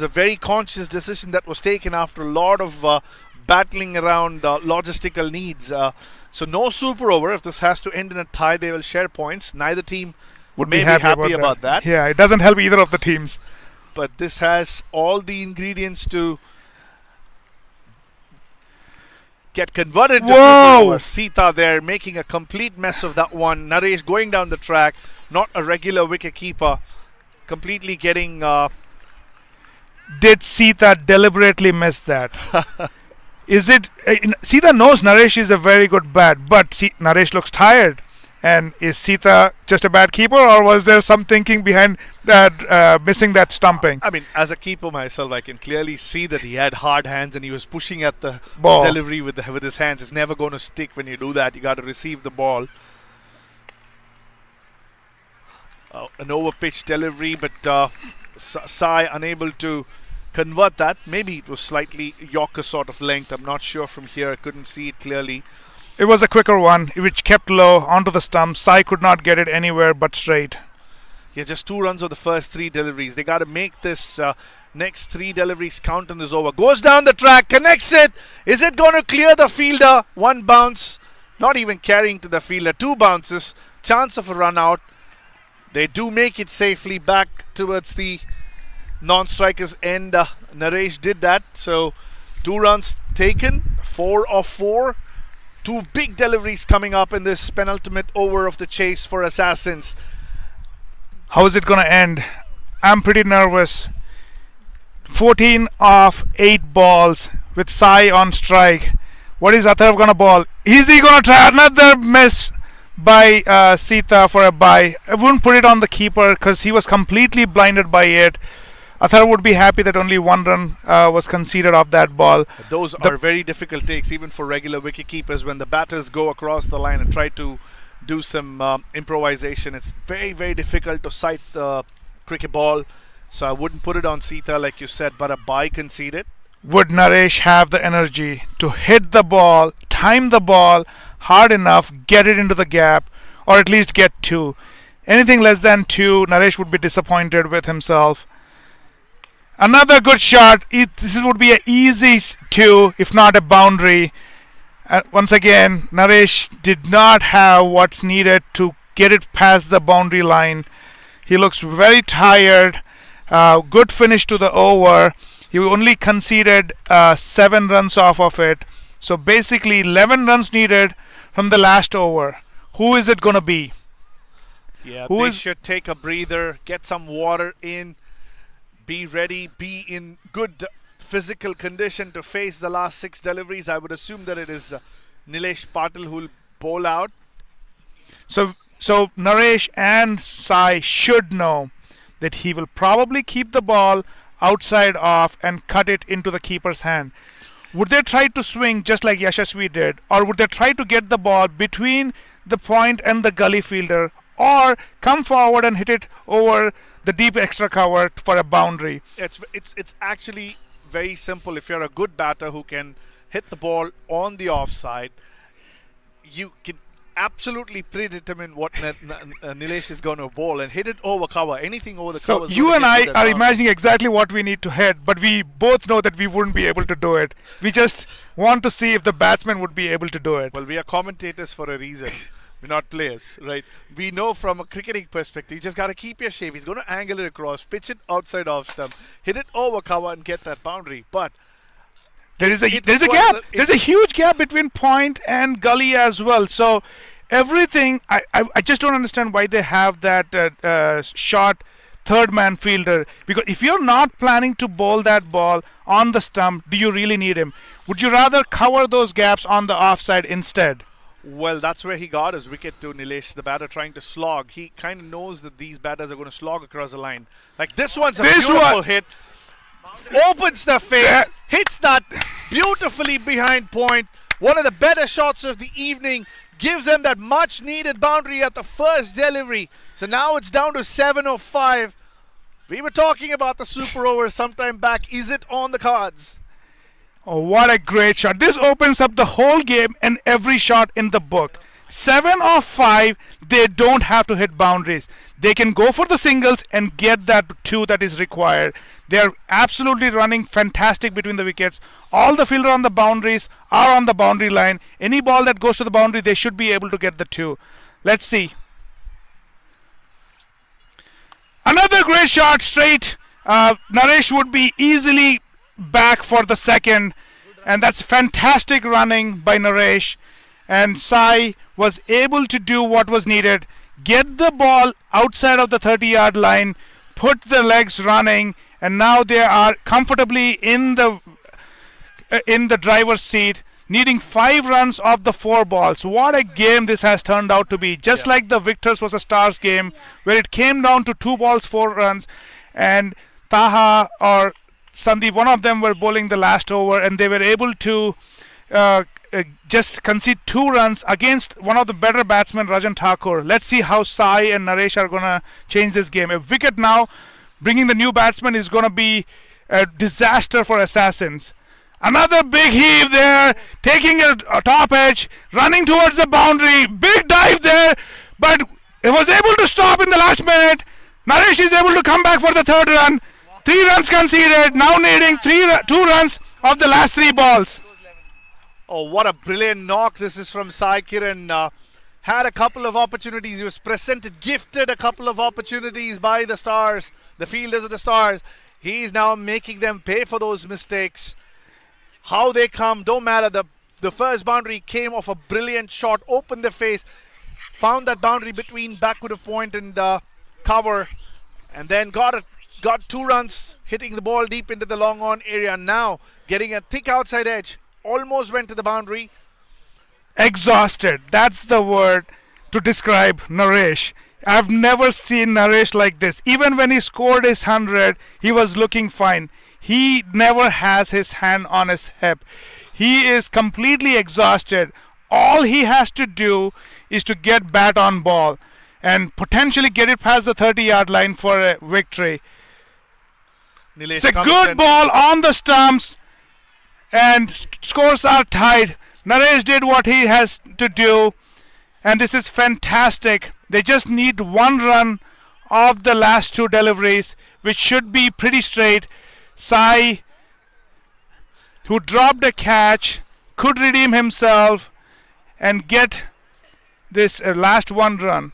very conscious decision that was taken after a lot of battling around logistical needs. So no super over. If this has to end in a tie, they will share points. Neither team would be happy about that. Yeah, it doesn't help either of the teams. But this has all the ingredients to get converted to super over. Sita there making a complete mess of that one. Naresh going down the track, not a regular wicket keeper, completely getting... Did Sita deliberately miss that? Is it... Sita knows Naresh is a very good bat, but Naresh looks tired. And is Sita just a bad keeper, or was there some thinking behind that, missing that stumping? I mean, as a keeper myself, I can clearly see that he had hard hands and he was pushing at the ball. Delivery with his hands. It's never going to stick when you do that. You got to receive the ball. An over-pitch delivery, but Sai unable to convert that. Maybe it was slightly Yorker sort of length. I'm not sure from here. I couldn't see it clearly. It was a quicker one, which kept low onto the stump. Sai could not get it anywhere but straight. Yeah, just 2 runs of the first 3 deliveries. They got to make this next 3 deliveries count in this over. Goes down the track, connects it. Is it going to clear the fielder? 1 bounce, not even carrying to the fielder. 2 bounces, chance of a run out. They do make it safely back towards the non-strikers end. Naresh did that. So 2 runs taken, 4 of 4. 2 big deliveries coming up in this penultimate over of the chase for Assassins. How is it going to end? I'm pretty nervous. 14 of 8 balls with Sai on strike. What is Atharv going to ball? Is he going to try another miss by Sita for a bye? I wouldn't put it on the keeper because he was completely blinded by it. Athar would be happy that only 1 run was conceded off that ball. Those are very difficult takes, even for regular wicket keepers. When the batters go across the line and try to do some improvisation, it's very, very difficult to sight the cricket ball. So I wouldn't put it on Sita, like you said, but a bye conceded. Would Naresh have the energy to hit the ball, time the ball hard enough, get it into the gap, or at least get 2? Anything less than 2, Naresh would be disappointed with himself. Another good shot. This would be an easy 2, if not a boundary. Once again, Naresh did not have what's needed to get it past the boundary line. He looks very tired. Good finish to the over. He only conceded 7 runs off of it. So basically 11 runs needed from the last over. Who is it going to be? Yeah, they should take a breather, get some water in. Be ready, be in good physical condition to face the last 6 deliveries. I would assume that it is Nilesh Patil who will bowl out. So Naresh and Sai should know that he will probably keep the ball outside off and cut it into the keeper's hand. Would they try to swing just like Yashasvi did, or would they try to get the ball between the point and the gully fielder, or come forward and hit it over the deep extra cover for a boundary? It's actually very simple. If you're a good batter who can hit the ball on the offside, you can absolutely predetermine what Nilesh is going to bowl and hit it over cover. Anything over the So cover. is you gonna and get I you that are boundary. imagining exactly what we need to hit, but we both know that we wouldn't be able to do it. We just want to see if the batsman would be able to do it. Well, we are commentators for a reason. We're not players, right? We know from a cricketing perspective, you just got to keep your shape. He's going to angle it across, pitch it outside off stump, hit it over cover and get that boundary. But There's a It there's a requires gap. a- There's a huge gap between point and gully as well. So everything, I just don't understand why they have that short third man fielder. Because if you're not planning to bowl that ball on the stump, do you really need him? Would you rather cover those gaps on the offside instead? well, that's where he got his wicket to Nilesh, the batter trying to slog. He kind of knows that these batters are going to slog across the line. Like this one's a This beautiful one- hit. Opens the face, Yeah. hits that beautifully behind point. One of the better shots of the evening. Gives them that much needed boundary at the first delivery. So now it's down to 7 or 5. We were talking about the super over sometime back. Is it on the cards? Oh, what a great shot. This opens up the whole game and every shot in the book. 7 of 5, they don't have to hit boundaries. They can go for the singles and get that 2 that is required. They are absolutely running fantastic between the wickets. All the fielder on the boundaries are on the boundary line. Any ball that goes to the boundary, they should be able to get the 2. Let's see. Another great shot straight. Naresh would be easily back for the second, and that's fantastic running by Naresh. And Sai was able to do what was needed, get the ball outside of the 30-yard line, put the legs running, and now they are comfortably in the driver's seat, needing 5 runs off the 4 balls. What a game this has turned out to be. Just like the Victors was a Stars game, where it came down to 2 balls, 4 runs, and Taha or Sandeep, one of them were bowling the last over, and they were able to just concede 2 runs against one of the better batsmen, Rajan Thakur. Let's see how Sai and Naresh are going to change this game. A wicket now, bringing the new batsman, is going to be a disaster for Assassins. Another big heave there, taking a top edge, running towards the boundary. Big dive there, but it was able to stop in the last minute. Naresh is able to come back for the 3rd run. 3 runs conceded, now needing 2 runs of the last 3 balls. Oh, what a brilliant knock. This is from Sai Kiran. Had a couple of opportunities. He was gifted a couple of opportunities by the Stars, the fielders of the Stars. He's now making them pay for those mistakes. How they come, don't matter. The first boundary came off a brilliant shot, opened the face, found that boundary between backward of point and cover, and then got 2 runs, hitting the ball deep into the long on area. Now getting a thick outside edge, almost went to the boundary. Exhausted. That's the word to describe Naresh. I've never seen Naresh like this. Even when he scored his 100, he was looking fine. He never has his hand on his hip. He is completely exhausted. All he has to do is to get bat on ball and potentially get it past the 30-yard line for a victory. Nilesh It's a comes good in. ball on the stumps, and scores are tied. Naresh did what he has to do, and this is fantastic. They just need 1 run of the last 2 deliveries, which should be pretty straight. Sai, who dropped a catch, could redeem himself and get this last 1 run.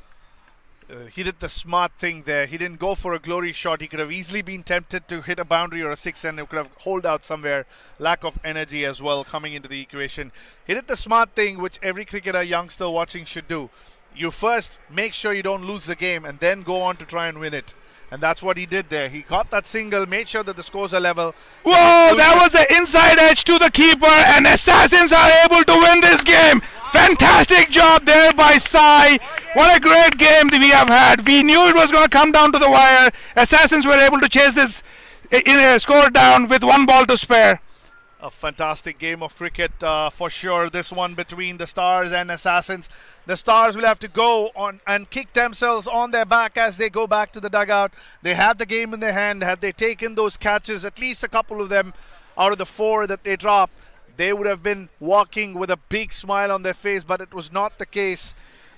He did the smart thing there. He didn't go for a glory shot. He could have easily been tempted to hit a boundary or a 6, and he could have holed out somewhere. Lack of energy as well coming into the equation. He did the smart thing, which every cricketer, youngster watching should do. You first make sure you don't lose the game and then go on to try and win it. And that's what he did there. He got that single, made sure that the scores are level. Whoa, that was an inside edge to the keeper, and Assassins are able to win this game. Fantastic job there by Sai. What a great game that we have had. We knew it was going to come down to the wire. Assassins were able to chase this in a score down with 1 ball to spare. A fantastic game of cricket for sure. This one between the Stars and Assassins. The Stars will have to go on and kick themselves on their back as they go back to the dugout. They had the game in their hand. Had they taken those catches, at least a couple of them out of the 4 that they dropped, they would have been walking with a big smile on their face, but it was not the case.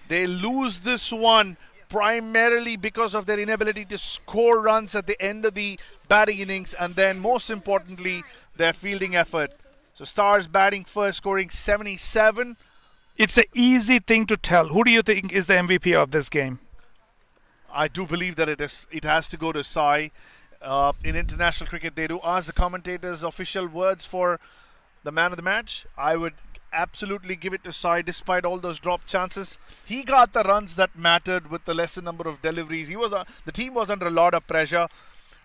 They lose this one primarily because of their inability to score runs at the end of the batting innings, and then most importantly, their fielding effort. So Stars batting first, scoring 77. It's an easy thing to tell. Who do you think is the MVP of this game? I do believe that it has to go to Sai. In international cricket, they do ask the commentators official words for the man of the match. I would absolutely give it to Sai despite all those drop chances. He got the runs that mattered with the lesser number of deliveries. The team was under a lot of pressure,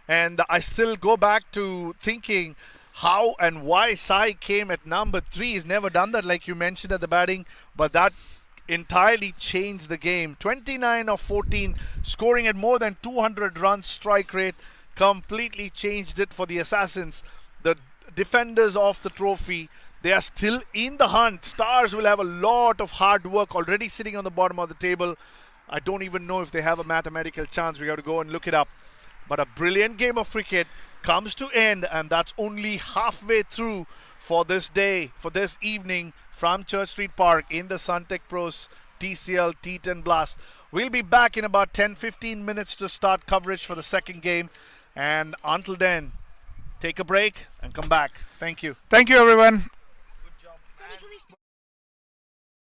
and I still go back to thinking how and why Sai came at number 3. He's never done that, like you mentioned at the batting, but that entirely changed the game. 29 of 14, scoring at more than 200 runs strike rate, completely changed it for the Assassins. The defenders of the trophy, they are still in the hunt. Stars will have a lot of hard work already sitting on the bottom of the table. I don't even know if they have a mathematical chance. We got to go and look it up. But a brilliant game of cricket comes to end, and that's only halfway through for this day, for this evening from Church Street Park in the Suntech Pros TCL T10 Blast. We'll be back in about 10-15 minutes to start coverage for the second game, and until then, take a break and come back. Thank you. Thank you, everyone. Good job.